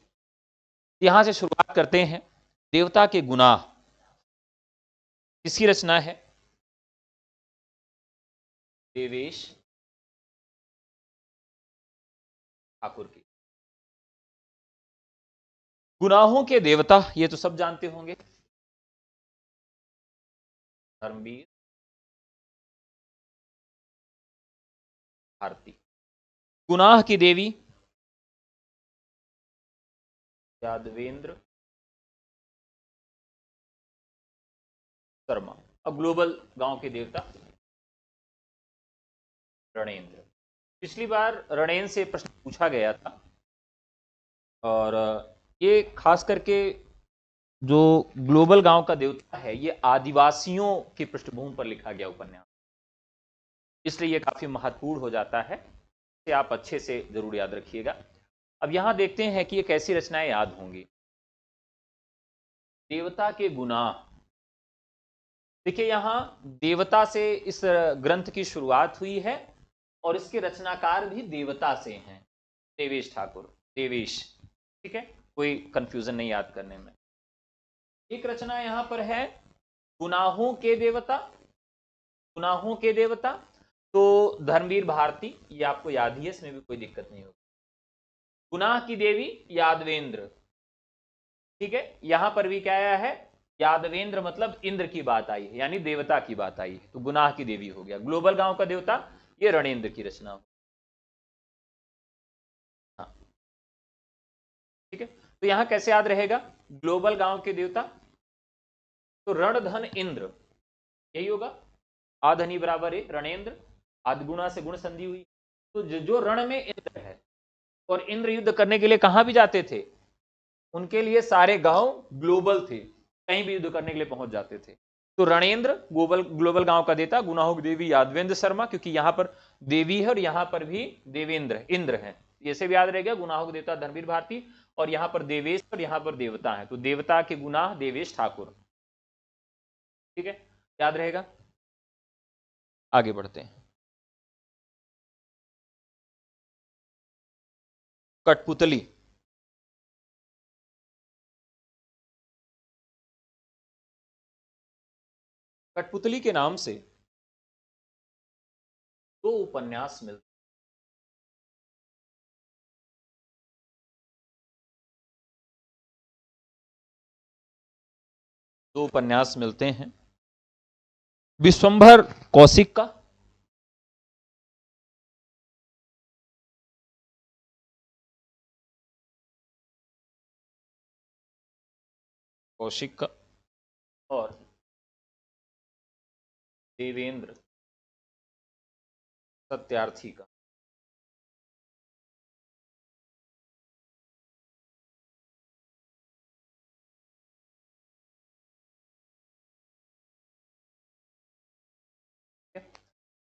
यहां से शुरुआत करते हैं। देवता के गुनाह किसकी रचना है? देवेश ठाकुर की। गुनाहों के देवता ये तो सब जानते होंगे, धर्मवीर भारती। गुनाह की देवी यादवेंद्र शर्मा। अब ग्लोबल गांव के देवता रणेंद्र। पिछली बार रणेंद्र से प्रश्न पूछा गया था, और ये खास करके जो ग्लोबल गांव का देवता है ये आदिवासियों की पृष्ठभूमि पर लिखा गया उपन्यास, इसलिए ये काफी महत्वपूर्ण हो जाता है, इसे आप अच्छे से जरूर याद रखिएगा। अब यहां देखते हैं कि ये कैसी रचनाएं याद होंगी। देवता के गुनाह, देखिए यहां देवता से इस ग्रंथ की शुरुआत हुई है, और इसके रचनाकार भी देवता से हैं, देवेश ठाकुर, देवेश, ठीक है, कोई कंफ्यूजन नहीं याद करने में। एक रचना यहां पर है गुनाहों के देवता, गुनाहों के देवता, तो धर्मवीर भारती, ये आपको याद ही है, इसमें भी कोई दिक्कत नहीं होगी। गुनाह की देवी यादवेंद्र, ठीक है, यहां पर भी क्या आया है? यादवेंद्र, मतलब इंद्र की बात आई है, यानी देवता की बात आई है, तो गुनाह की देवी हो गया। ग्लोबल गांव का देवता ये रणेंद्र की रचना हो, हाँ, ठीक है। तो यहां कैसे याद रहेगा ग्लोबल गांव के देवता? तो रणधन इंद्र, यही होगा, आधनी बराबर है रणेंद्र, आदगुणा से गुण संधि हुई, तो जो रण में इंद्र है, और इंद्र युद्ध करने के लिए कहां भी जाते थे, उनके लिए सारे गांव ग्लोबल थे, कहीं भी युद्ध करने के लिए पहुंच जाते थे। तो रणेंद्र ग्लोबल गांव का देता, गुनाहों की देवी यादवेंद्र शर्मा, क्योंकि यहां पर देवी है और यहां पर भी देवेंद्र इंद्र है, ऐसे भी याद रहेगा। गुनाहों के देवता धर्मवीर भारती, और यहां पर देवेश और यहां पर देवता है, तो देवता के गुनाह देवेश ठाकुर, ठीक है, याद रहेगा। आगे बढ़ते हैं। कठपुतली, कठपुतली के नाम से दो उपन्यास मिलते, दो उपन्यास मिलते हैं, विश्वंभर कौशिक का कौशिक का और देवेंद्र सत्यार्थी का।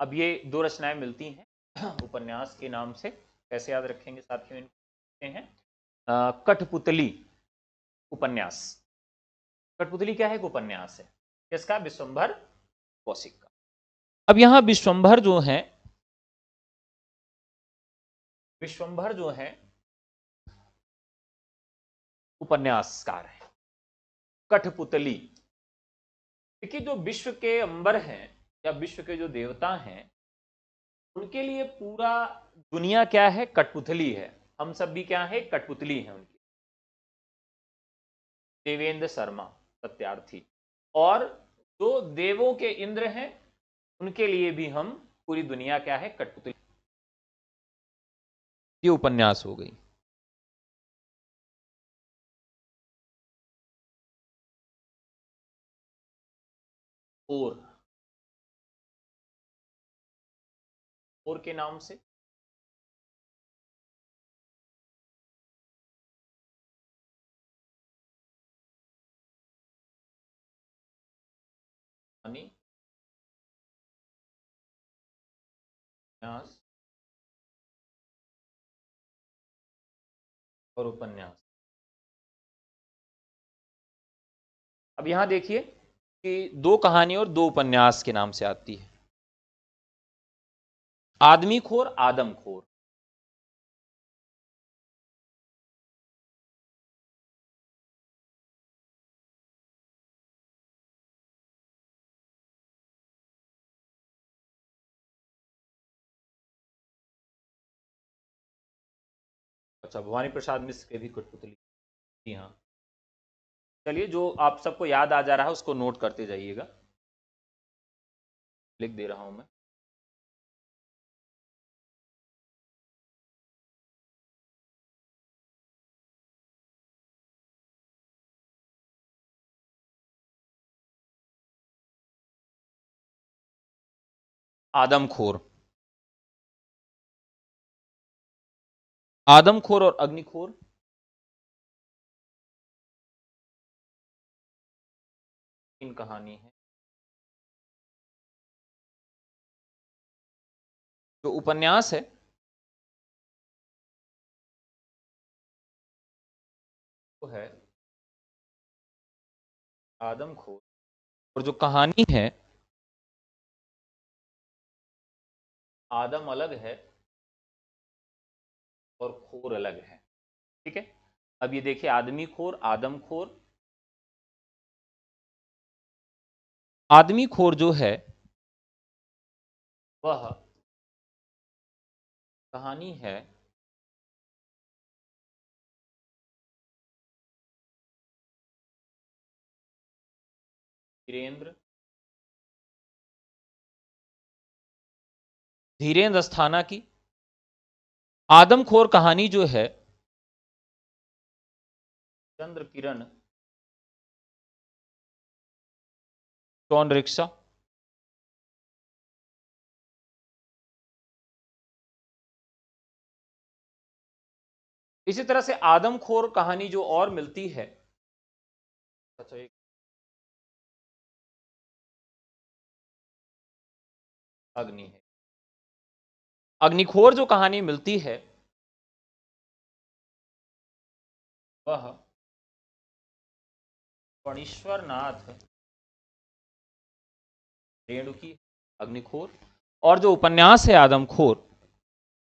अब ये दो रचनाएं मिलती हैं उपन्यास के नाम से, कैसे याद रखेंगे साथियों इनको हैं कठपुतली उपन्यास। कठपुतली क्या है? एक उपन्यास है किसका? विश्वंभर कौशिक का। अब यहां विश्वंभर जो है, विश्वंभर जो है उपन्यासकार है। कठपुतली, देखिए जो विश्व के अंबर हैं या विश्व के जो देवता हैं उनके लिए पूरा दुनिया क्या है? कठपुतली है। हम सब भी क्या है? कठपुतली है उनकी। देवेंद्र शर्मा सत्यार्थी, और जो देवों के इंद्र हैं उनके लिए भी हम पूरी दुनिया क्या है? कठपुतली। ये उपन्यास हो गई। और के नाम से और उपन्यास। अब यहां देखिए कि दो कहानी और दो उपन्यास के नाम से आती है। आदमी खोर, आदम खोर। अच्छा, भवानी प्रसाद मिश्र के भी कठपुतली। जी हाँ, चलिए जो आप सबको याद आ जा रहा है उसको नोट करते जाइएगा, लिख दे रहा हूं मैं। आदमखोर, आदमखोर और अग्निखोर। इन कहानी है। जो उपन्यास है वो है आदमखोर, और जो कहानी है आदम अलग है और खोर अलग है। ठीक है, अब ये देखिए आदमी खोर, आदम खोर। आदमी खोर जो है वह कहानी है धीरेन्द्र धीरेन्द्र अस्थाना की। आदमखोर कहानी जो है चंद्र किरण टॉन रिक्शा। इसी तरह से आदमखोर कहानी जो और मिलती है, अच्छा एक अग्नि है। अग्निखोर जो कहानी मिलती है वह फणीश्वर नाथ रेणुकी अग्निखोर, और जो उपन्यास है आदमखोर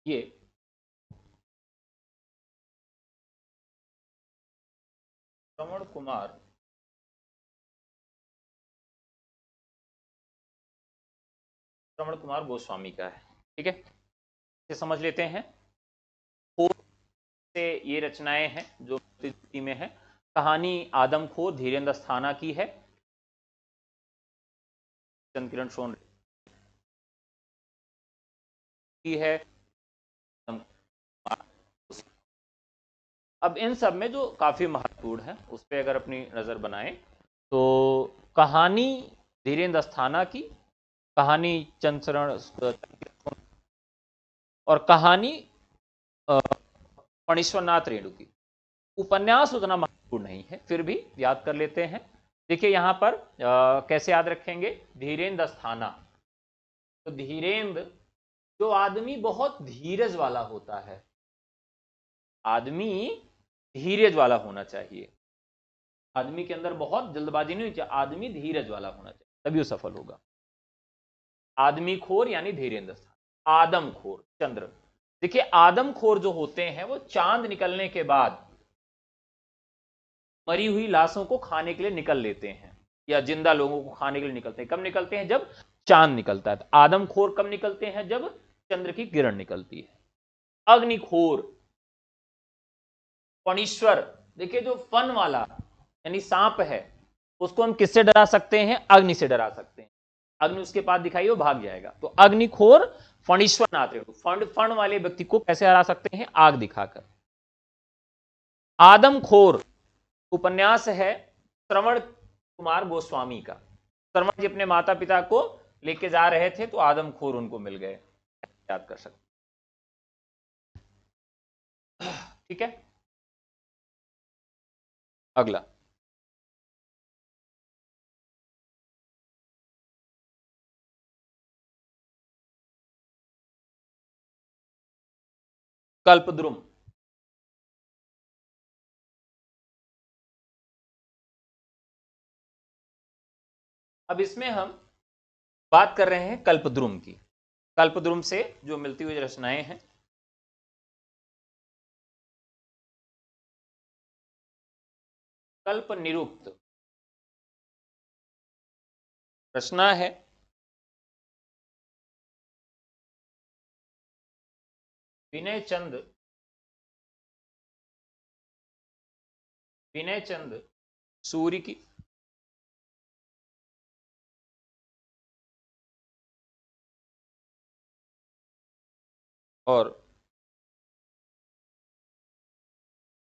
ये श्रवण कुमार श्रवण कुमार गोस्वामी का है। ठीक है, इसे समझ लेते हैं। से ये रचनाएं हैं जो में है। कहानी आदमखोर धीरेन्द्र अस्थाना की है, चंद्रकिरण सोन की है। अब इन सब में जो काफी महत्वपूर्ण है उस पर अगर अपनी नजर बनाएं तो कहानी धीरेन्द्र अस्थाना की, कहानी चंद्रशरण और कहानी फणीश्वरनाथ रेणु की। उपन्यास उतना महत्वपूर्ण नहीं है, फिर भी याद कर लेते हैं। देखिए यहां पर कैसे याद रखेंगे, धीरेन्द्र अस्थाना। तो धीरेन्द्र, जो आदमी बहुत धीरज वाला होता है, आदमी धीरज वाला होना चाहिए, आदमी के अंदर बहुत जल्दबाजी नहीं होनी चाहिए, आदमी धीरज वाला होना चाहिए, तभी वो सफल होगा। आदमी खोर यानी धीरेन्द्र अस्थाना। आदमखोर चंद्र, देखिए आदमखोर जो होते हैं वो चांद निकलने के बाद मरी हुई लाशों को खाने के लिए निकल लेते हैं, या जिंदा लोगों को खाने के लिए निकलते हैं। कब निकलते हैं? जब चांद निकलता है। आदमखोर कब निकलते हैं? जब चंद्र की किरण निकलती है। अग्निखोर, फणीश्वर, देखिए जो फन वाला यानी सांप है, उसको हम किससे डरा सकते हैं? अग्नि से डरा सकते हैं। अग्नि उसके पास दिखाई वो भाग जाएगा। तो अग्निखोर फणीश्वर नाथ रेणु, फण वाले व्यक्ति को कैसे हरा सकते हैं? आग दिखाकर। आदमखोर उपन्यास है श्रवण कुमार गोस्वामी का। श्रवण जी अपने माता पिता को लेके जा रहे थे तो आदमखोर उनको मिल गए, याद कर सकते। ठीक है, अगला कल्पद्रुम। अब इसमें हम बात कर रहे हैं कल्पद्रुम की। कल्पद्रुम से जो मिलती हुई रचनाएं हैं, कल्प निरुक्त रचना है विनय चंद सूर्य की। और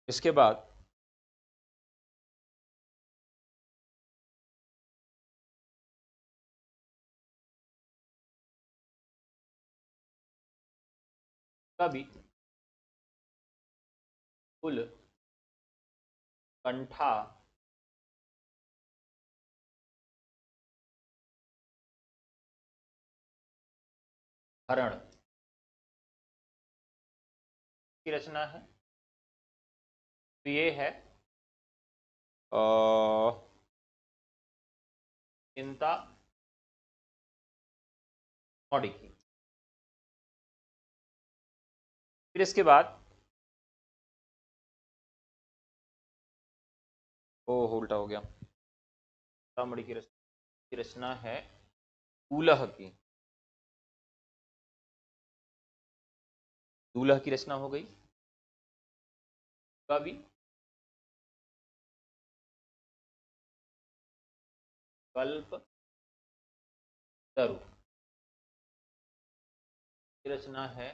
इसके बाद कवि कुल कंठा हरण की रचना है। तो ये है चिंता मौड़ी की। फिर इसके बाद ओ उल्टा हो गया, चिंतामणि की रचना है दूल्ह की। दूल्ह की रचना हो गई। कवि कल्प तरु की रचना है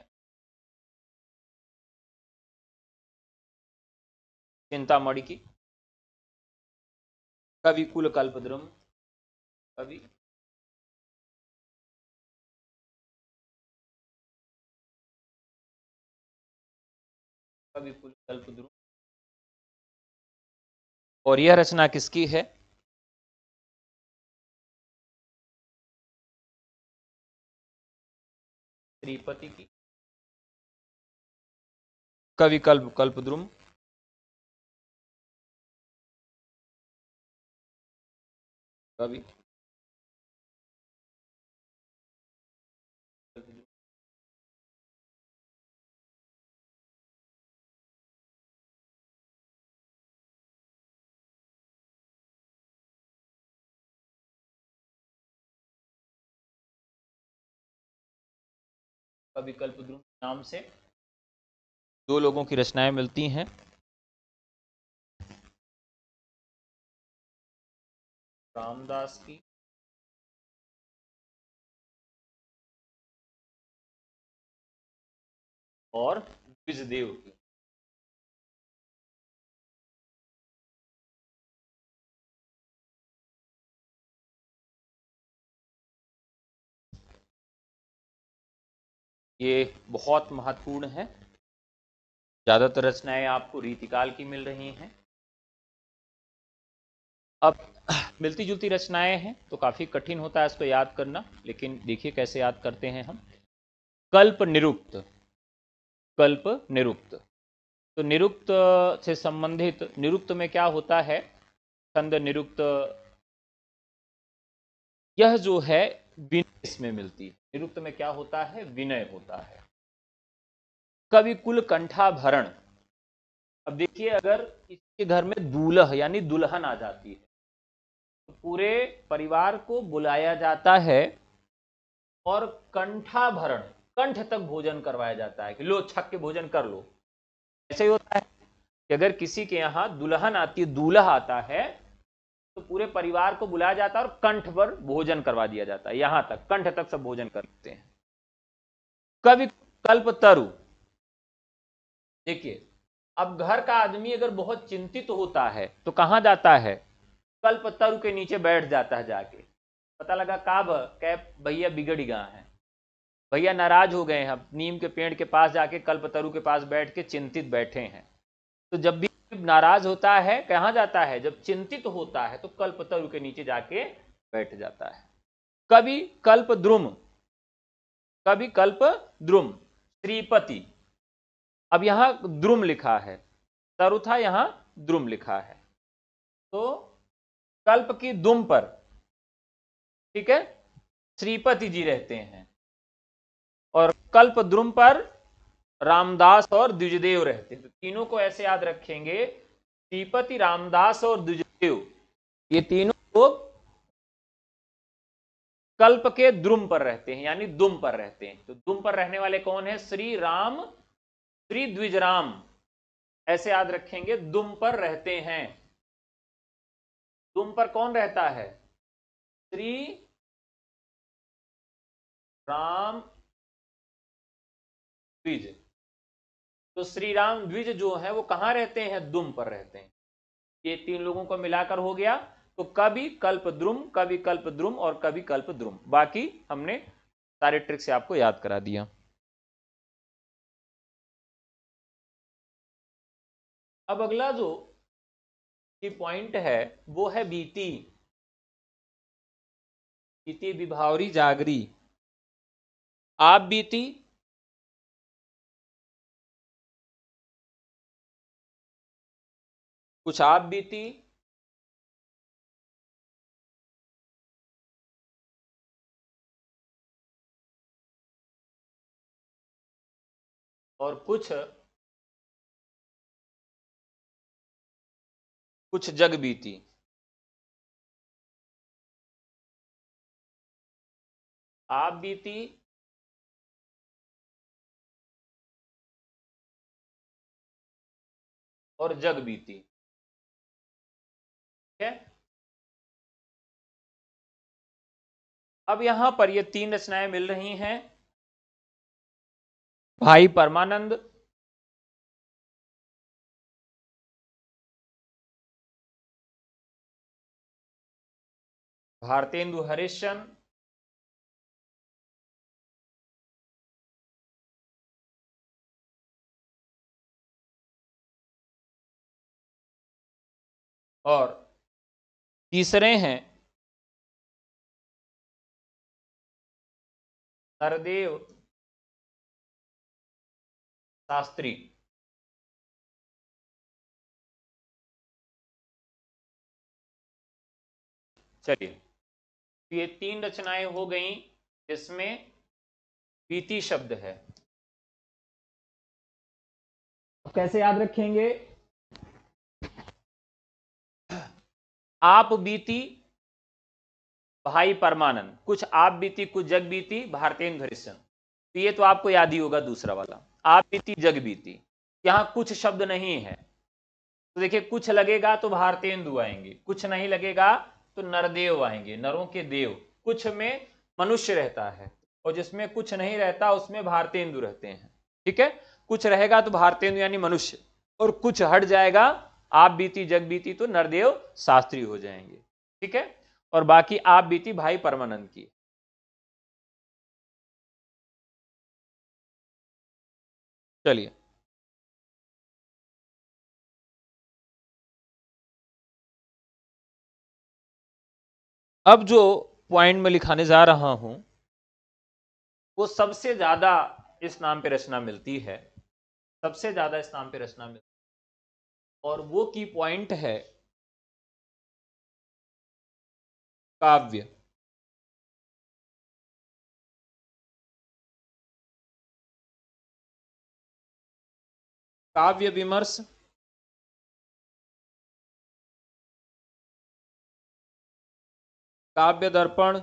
चिंतामणि की। कवि कुल कल्पद्रुम, कवि कवि कुल कल्पद्रुम। और यह रचना किसकी है? श्रीपति की। कवि कल्प कल्पद्रुम, कवि कवि कल्पद्रुम नाम से दो लोगों की रचनाएं मिलती हैं। रामदास की और द्विजदेव की। ये बहुत महत्वपूर्ण है। ज्यादातर रचनाएं आपको रीतिकाल की मिल रही हैं। अब मिलती जुलती रचनाएं हैं तो काफी कठिन होता है इसको याद करना, लेकिन देखिए कैसे याद करते हैं हम। कल्प निरुक्त, कल्प निरुक्त। तो निरुक्त से संबंधित, निरुक्त में क्या होता है, छंद निरुक्त, यह जो है विनय इसमें मिलती है। निरुक्त में क्या होता है, विनय होता है। कवि कुल कंठाभरण। अब देखिए, अगर इसके घर में दूल्ह यानी दुल्हन आ जाती है तो पूरे परिवार को बुलाया जाता है और कंठाभरण, कंठ तक भोजन करवाया जाता है कि लो छक के भोजन कर लो। ऐसे ही होता है कि अगर किसी के यहाँ दुल्हन आती है, दूल्हा आता है, तो पूरे परिवार को बुलाया जाता है और कंठ पर भोजन करवा दिया जाता है, यहां तक कंठ तक सब भोजन करते हैं। कवि कल्पतरु। देखिए, अब घर का आदमी अगर बहुत चिंतित होता है तो कहां जाता है, कल्पतरु के नीचे बैठ जाता है जाके। पता लगा काब कैप भैया बिगड़ गया है, भैया नाराज हो गए हैं, अब नीम के पेड़ के पास जाके कल्पतरु के पास बैठ के चिंतित बैठे हैं। तो जब भी नाराज होता है कहां जाता है, जब चिंतित होता है तो कल्पतरु के नीचे जाके बैठ जाता है। कवि कल्पद्रुम, कवि कल्पद्रुम, श्रीपति। अब यहां द्रुम लिखा है, तरु था, यहां द्रुम लिखा है, तो कल्प की दुम पर, ठीक है, श्रीपति जी रहते हैं और कल्पद्रुम पर रामदास और द्विजदेव रहते हैं। तो तीनों को ऐसे याद रखेंगे, श्रीपति, रामदास और द्विजदेव, ये तीनों लोग कल्प के द्रुम पर रहते हैं यानी दुम पर रहते हैं। तो दुम पर रहने वाले कौन है, श्री राम, श्री द्विजराम, ऐसे याद रखेंगे, दुम पर रहते हैं। दुम पर कौन रहता है, श्री राम द्विज। तो श्री राम द्विज जो है वो कहां रहते हैं, दुम पर रहते हैं। ये तीन लोगों को मिलाकर हो गया तो कवि कल्पद्रुम, कवि कल्पद्रुम और कवि कल्पद्रुम। बाकी हमने सारे ट्रिक से आपको याद करा दिया। अब अगला जो की पॉइंट है वो है बीती। बीती विभावरी जागरी। आप बीती, कुछ आप बीती, और कुछ कुछ जग बीती। आप बीती, और जग बीती, ठीक है। अब यहां पर ये तीन रचनाएं मिल रही हैं। भाई परमानंद, भारतेंदु हरिश्चंद्र, और तीसरे हैं नरदेव शास्त्री। चलिए, ये तीन रचनाएं हो गई जिसमें बीती शब्द है। कैसे याद रखेंगे, आप बीती भाई परमानंद, कुछ आप बीती कुछ जग बीती भारतेंदु हरिश्चंद्र। तो ये तो आपको याद ही होगा दूसरा वाला, आप बीती जग बीती। यहां कुछ शब्द नहीं है तो देखिए, कुछ लगेगा तो भारतेंदु आएंगे, कुछ नहीं लगेगा तो नरदेव आएंगे, नरों के देव। कुछ में मनुष्य रहता है और जिसमें कुछ नहीं रहता उसमें भारतेंदु रहते हैं, ठीक है। कुछ रहेगा तो भारतेंदु यानी मनुष्य, और कुछ हट जाएगा, आप बीती जग बीती तो नरदेव शास्त्री हो जाएंगे, ठीक है। और बाकी आप बीती भाई परमानंद की। चलिए, अब जो पॉइंट में लिखाने जा रहा हूं वो सबसे ज्यादा इस नाम पे रचना मिलती है, सबसे ज्यादा इस नाम पे रचना मिलती है, और वो की पॉइंट है काव्य। काव्य विमर्श, काव्य दर्पण,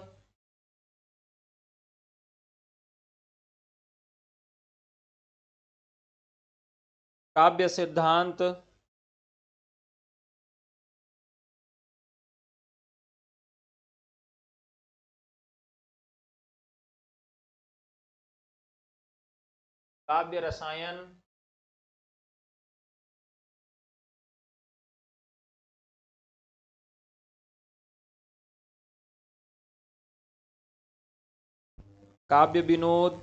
काव्य सिद्धांत, काव्य रसायन, काव्य विनोद,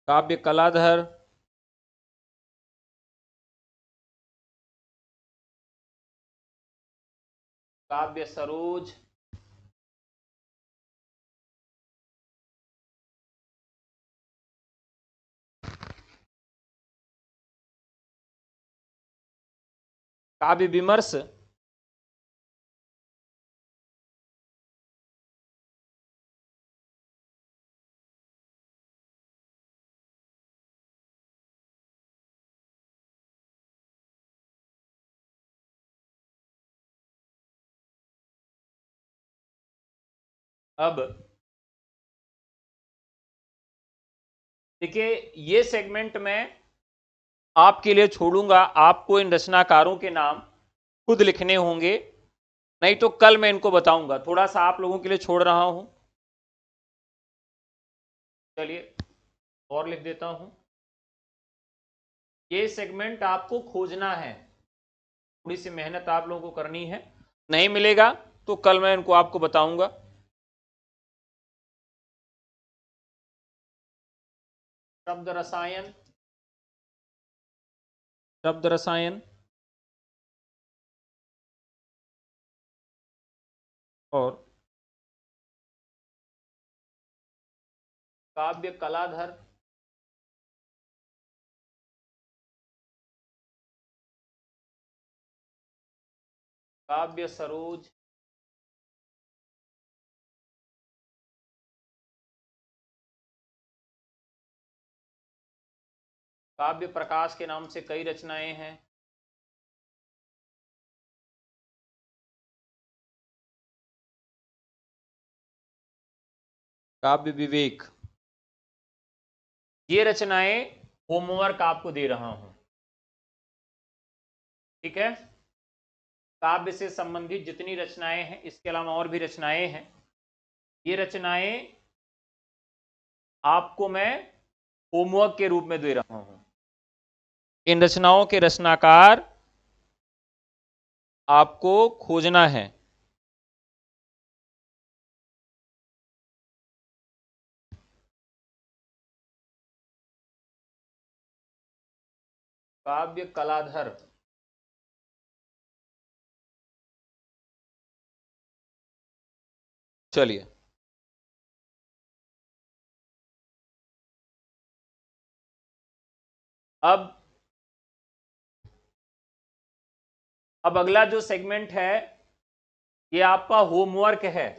काव्य कलाधर, काव्य सरोज, काव्य विमर्श, अब देखिए ये सेगमेंट में आपके लिए छोड़ूंगा, आपको इन रचनाकारों के नाम खुद लिखने होंगे, नहीं तो कल मैं इनको बताऊंगा, थोड़ा सा आप लोगों के लिए छोड़ रहा हूं। चलिए और लिख देता हूं, ये सेगमेंट आपको खोजना है, थोड़ी सी मेहनत आप लोगों को करनी है, नहीं मिलेगा तो कल मैं इनको आपको बताऊंगा। शब्द रसायन, शब्द रसायन और काव्य कलाधर, काव्य सरोज, काव्य प्रकाश के नाम से कई रचनाएं हैं, काव्य विवेक। ये रचनाएं होमवर्क आपको दे रहा हूं, ठीक है। काव्य से संबंधित जितनी रचनाएं हैं, इसके अलावा और भी रचनाएं हैं, ये रचनाएं आपको मैं होमवर्क के रूप में दे रहा हूं। इन रचनाओं के रचनाकार आपको खोजना है। काव्य कलाधर, चलिए अब अगला जो सेगमेंट है ये आपका होमवर्क है।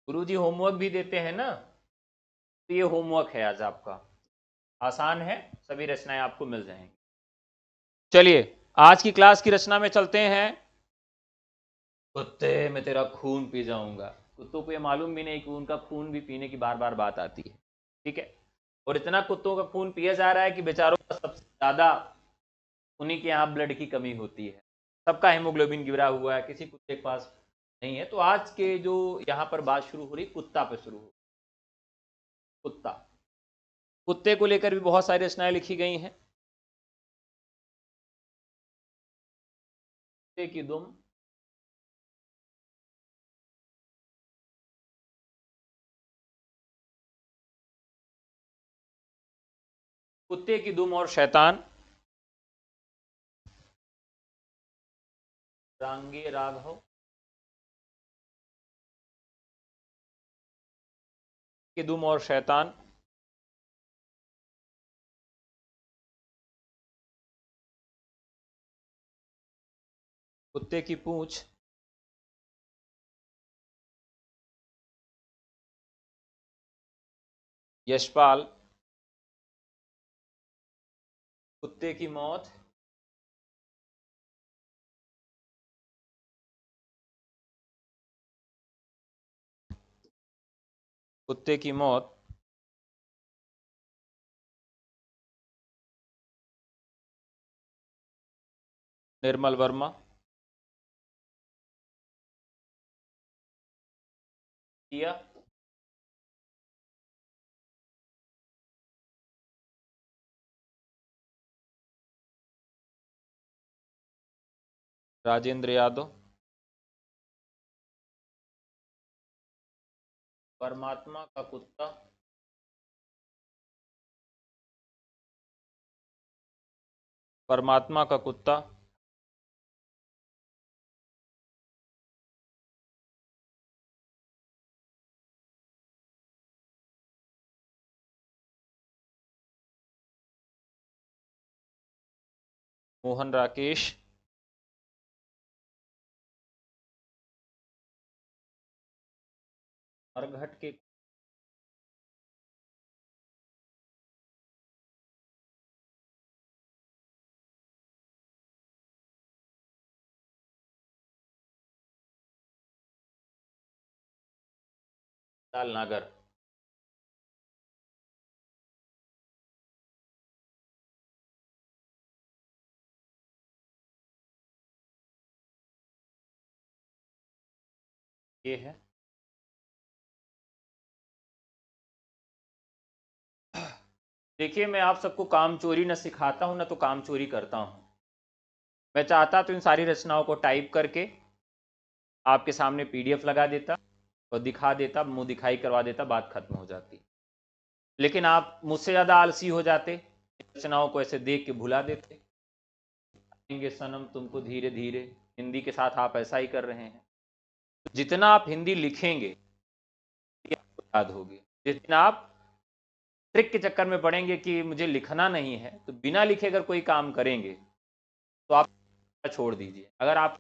गुरुजी होमवर्क भी देते हैं ना, तो ये होमवर्क है आज आपका, आसान है, सभी रचनाएं आपको मिल जाएंगी। चलिए आज की क्लास की रचना में चलते हैं। कुत्ते मैं तेरा खून पी जाऊंगा। कुत्तों को ये मालूम भी नहीं कि उनका खून भी पीने की बार बार बात आती है, ठीक है। और इतना कुत्तों का खून पिया जा रहा है कि बेचारों का सबसे ज्यादा उन्हीं के यहाँ ब्लड की कमी होती है, सबका हेमोग्लोबिन गिरा हुआ है, किसी कुत्ते के पास नहीं है। तो आज के जो यहाँ पर बात शुरू हो रही, कुत्ता पे शुरू हो, कुत्ता, कुत्ते को लेकर भी बहुत सारी रचनाएं लिखी गई हैं। कुत्ते की दुम, कुत्ते की दुम और शैतान, रांगे राघव, की दुम और शैतान, कुत्ते की पूंछ, यशपाल, कुत्ते की मौत, कुत्ते की मौत, निर्मल वर्मा, किया, राजेंद्र यादव, परमात्मा का कुत्ता, परमात्मा का कुत्ता, मोहन राकेश, मरघट के लाल नागर, ये है। देखिए, मैं आप सबको काम चोरी न सिखाता हूं न तो काम चोरी करता हूं। मैं चाहता तो इन सारी रचनाओं को टाइप करके आपके सामने पीडीएफ लगा देता और दिखा देता, मुंह दिखाई करवा देता, बात खत्म हो जाती। लेकिन आप मुझसे ज्यादा आलसी हो जाते, रचनाओं को ऐसे देख के भुला देते। सनम तुमको धीरे धीरे, हिंदी के साथ आप ऐसा ही कर रहे हैं। जितना आप हिंदी लिखेंगे याद होगी। जितना आप ट्रिक के चक्कर में पड़ेंगे कि मुझे लिखना नहीं है, तो बिना लिखे अगर कोई काम करेंगे तो आप छोड़ दीजिए। अगर आप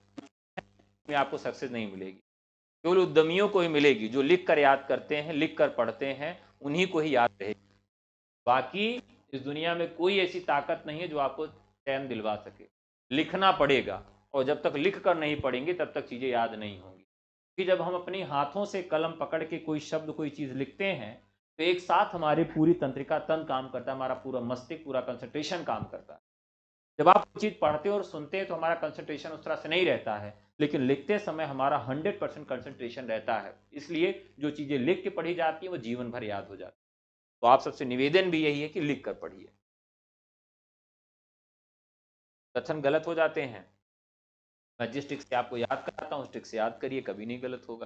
में आपको सक्सेस नहीं मिलेगी, केवल उद्यमियों को ही मिलेगी जो लिख कर याद करते हैं, लिख कर पढ़ते हैं, उन्हीं को ही याद रहेगी। बाकी इस दुनिया में कोई ऐसी ताकत नहीं है जो आपको चैन दिलवा सके। लिखना पड़ेगा, और जब तक लिख कर नहीं पढ़ेंगे तब तक चीजें याद नहीं होंगी। कि जब हम अपने हाथों से कलम पकड़ के कोई शब्द, कोई चीज लिखते हैं, तो एक साथ हमारी पूरी तंत्रिका, तन काम करता है, हमारा पूरा मस्तिष्क, पूरा कंसंट्रेशन काम करता है। जब आप चीज पढ़ते और सुनते हैं तो हमारा कंसंट्रेशन उस तरह से नहीं रहता है, लेकिन लिखते समय हमारा 100% कंसंट्रेशन रहता है। इसलिए जो चीजें लिख के पढ़ी जाती है वो जीवन भर याद हो जाती है। तो आप सबसे निवेदन भी यही है कि लिख कर पढ़िए। कथन गलत हो जाते हैं, मैं जिस ट्रिक से आपको याद कराता हूं उस ट्रिक से याद करिए, कभी नहीं गलत होगा।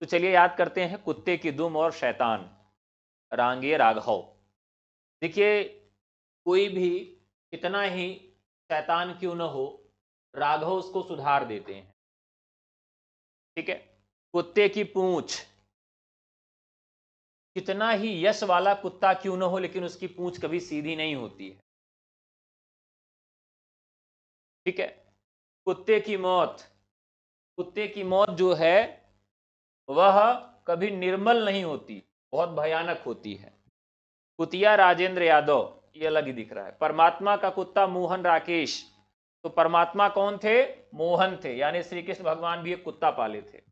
तो चलिए याद करते हैं, कुत्ते की दुम और शैतान, रांगे राघव। देखिए, कोई भी कितना ही शैतान क्यों न हो, राघव उसको सुधार देते हैं। ठीक है। कुत्ते की पूंछ, कितना ही यश वाला कुत्ता क्यों न हो, लेकिन उसकी पूंछ कभी सीधी नहीं होती है। ठीक है। कुत्ते की मौत, कुत्ते की मौत जो है वह कभी निर्मल नहीं होती, बहुत भयानक होती है। कुतिया राजेंद्र यादव, ये अलग ही दिख रहा है। परमात्मा का कुत्ता मोहन राकेश, तो परमात्मा कौन थे? मोहन थे, यानी श्री कृष्ण भगवान भी एक कुत्ता पाले थे।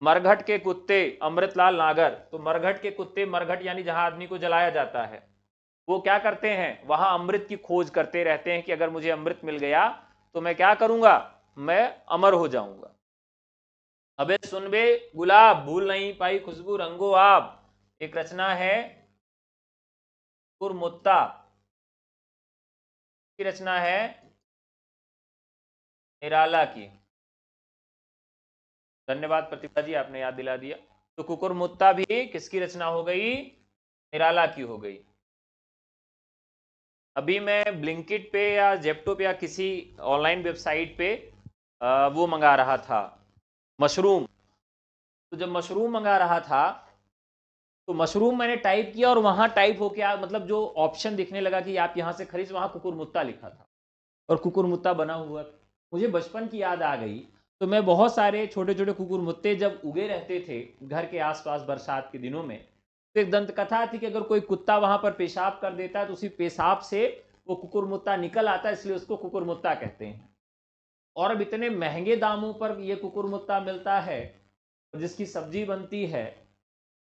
मरघट के कुत्ते अमृतलाल नागर, तो मरघट के कुत्ते, मरघट यानी जहां आदमी को जलाया जाता है, वो क्या करते हैं? वहां अमृत की खोज करते रहते हैं कि अगर मुझे अमृत मिल गया तो मैं क्या करूंगा? मैं अमर हो जाऊंगा। अबे सुन बे गुलाब, भूल नहीं पाई खुशबू रंगो आप, एक रचना है कुरमुत्ता की, रचना है निराला की। धन्यवाद प्रतिभा जी, आपने याद दिला दिया। तो कुकुरमुत्ता भी किसकी रचना हो गई? निराला की हो गई। अभी मैं ब्लिंकिट पे या जेप्टो पे या किसी ऑनलाइन वेबसाइट पे वो मंगा रहा था, मशरूम। तो जब मशरूम मंगा रहा था तो मशरूम मैंने टाइप किया और वहां टाइप होके मतलब जो ऑप्शन दिखने लगा कि आप यहां से खरीद, वहां कुकुरमुत्ता लिखा था और कुकुरमुत्ता बना हुआ। मुझे बचपन की याद आ गई। तो मैं बहुत सारे छोटे छोटे कुकुरमुत्ते जब उगे रहते थे घर के आसपास बरसात के दिनों में, तो एक दंत कथा थी कि अगर कोई कुत्ता वहां पर पेशाब कर देता है तो उसी पेशाब से वो कुकुरमुत्ता निकल आता है, इसलिए उसको कुकुरमुत्ता कहते हैं। और अब इतने महंगे दामों पर ये कुकुरमुत्ता मिलता है जिसकी सब्जी बनती है,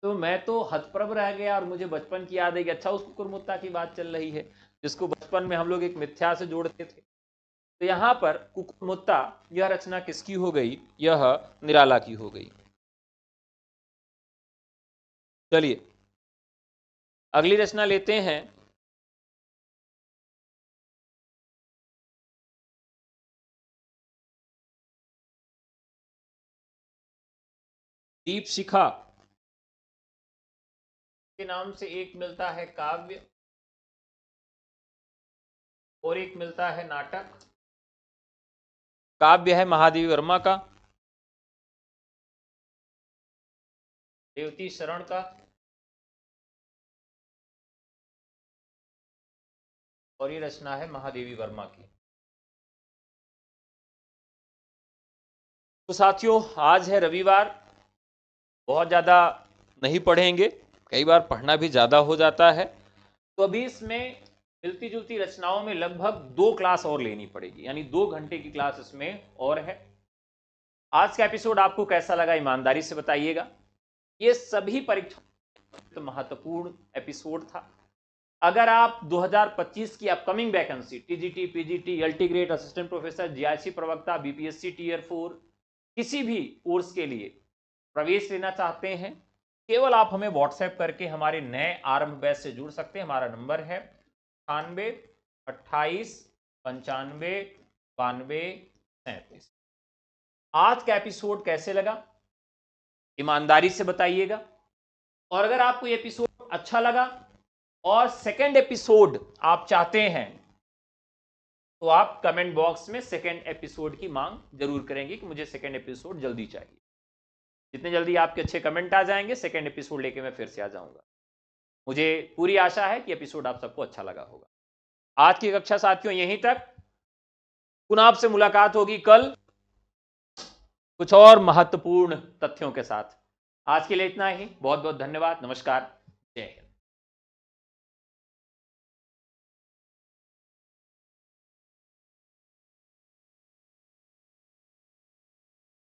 तो मैं तो हतप्रभ रह गया। और मुझे बचपन की याद है कि अच्छा, उस कुकुरमुत्ता की बात चल रही है जिसको बचपन में हम लोग एक मिथ्या से जोड़ते थे। तो यहां पर कुकुरमुत्ता, यह रचना किसकी हो गई? यह निराला की हो गई। चलिए अगली रचना लेते हैं। दीप शिखा के नाम से एक मिलता है काव्य और एक मिलता है नाटक। काव्य है महादेवी वर्मा का, रेवती शरण का, और ये रचना है महादेवी वर्मा की। तो साथियों, आज है रविवार, बहुत ज़्यादा नहीं पढ़ेंगे, कई बार पढ़ना भी ज़्यादा हो जाता है। तो अभी इसमें मिलती जुलती रचनाओं में लगभग 2 क्लास और लेनी पड़ेगी, यानी 2 घंटे की क्लास इसमें और है। आज का एपिसोड आपको कैसा लगा ईमानदारी से बताइएगा। ये सभी परीक्षा महत्वपूर्ण एपिसोड था। अगर आप 2025 की upcoming vacancy TGT, PGT, LT grade, assistant professor, GIC प्रवक्ता, बीपीएससी टियर 4 किसी भी कोर्स के लिए प्रवेश लेना चाहते हैं, केवल आप हमें व्हाट्सएप करके हमारे नए आरंभ बैच से जुड़ सकते हैं। हमारा नंबर है 98 28 95 92 37। आज का एपिसोड कैसे लगा ईमानदारी से बताइएगा। और अगर आपको ये एपिसोड अच्छा लगा और सेकंड एपिसोड आप चाहते हैं, तो आप कमेंट बॉक्स में सेकंड एपिसोड की मांग जरूर करेंगे कि मुझे सेकंड एपिसोड जल्दी चाहिए। जितने जल्दी आपके अच्छे कमेंट आ जाएंगे, सेकंड एपिसोड लेके मैं फिर से आ जाऊंगा। मुझे पूरी आशा है कि एपिसोड आप सबको अच्छा लगा होगा। आज की कक्षा साथियों यहीं तक, पुनः आपसे मुलाकात होगी कल कुछ और महत्वपूर्ण तथ्यों के साथ। आज के लिए इतना ही, बहुत बहुत धन्यवाद, नमस्कार, जय हिंद।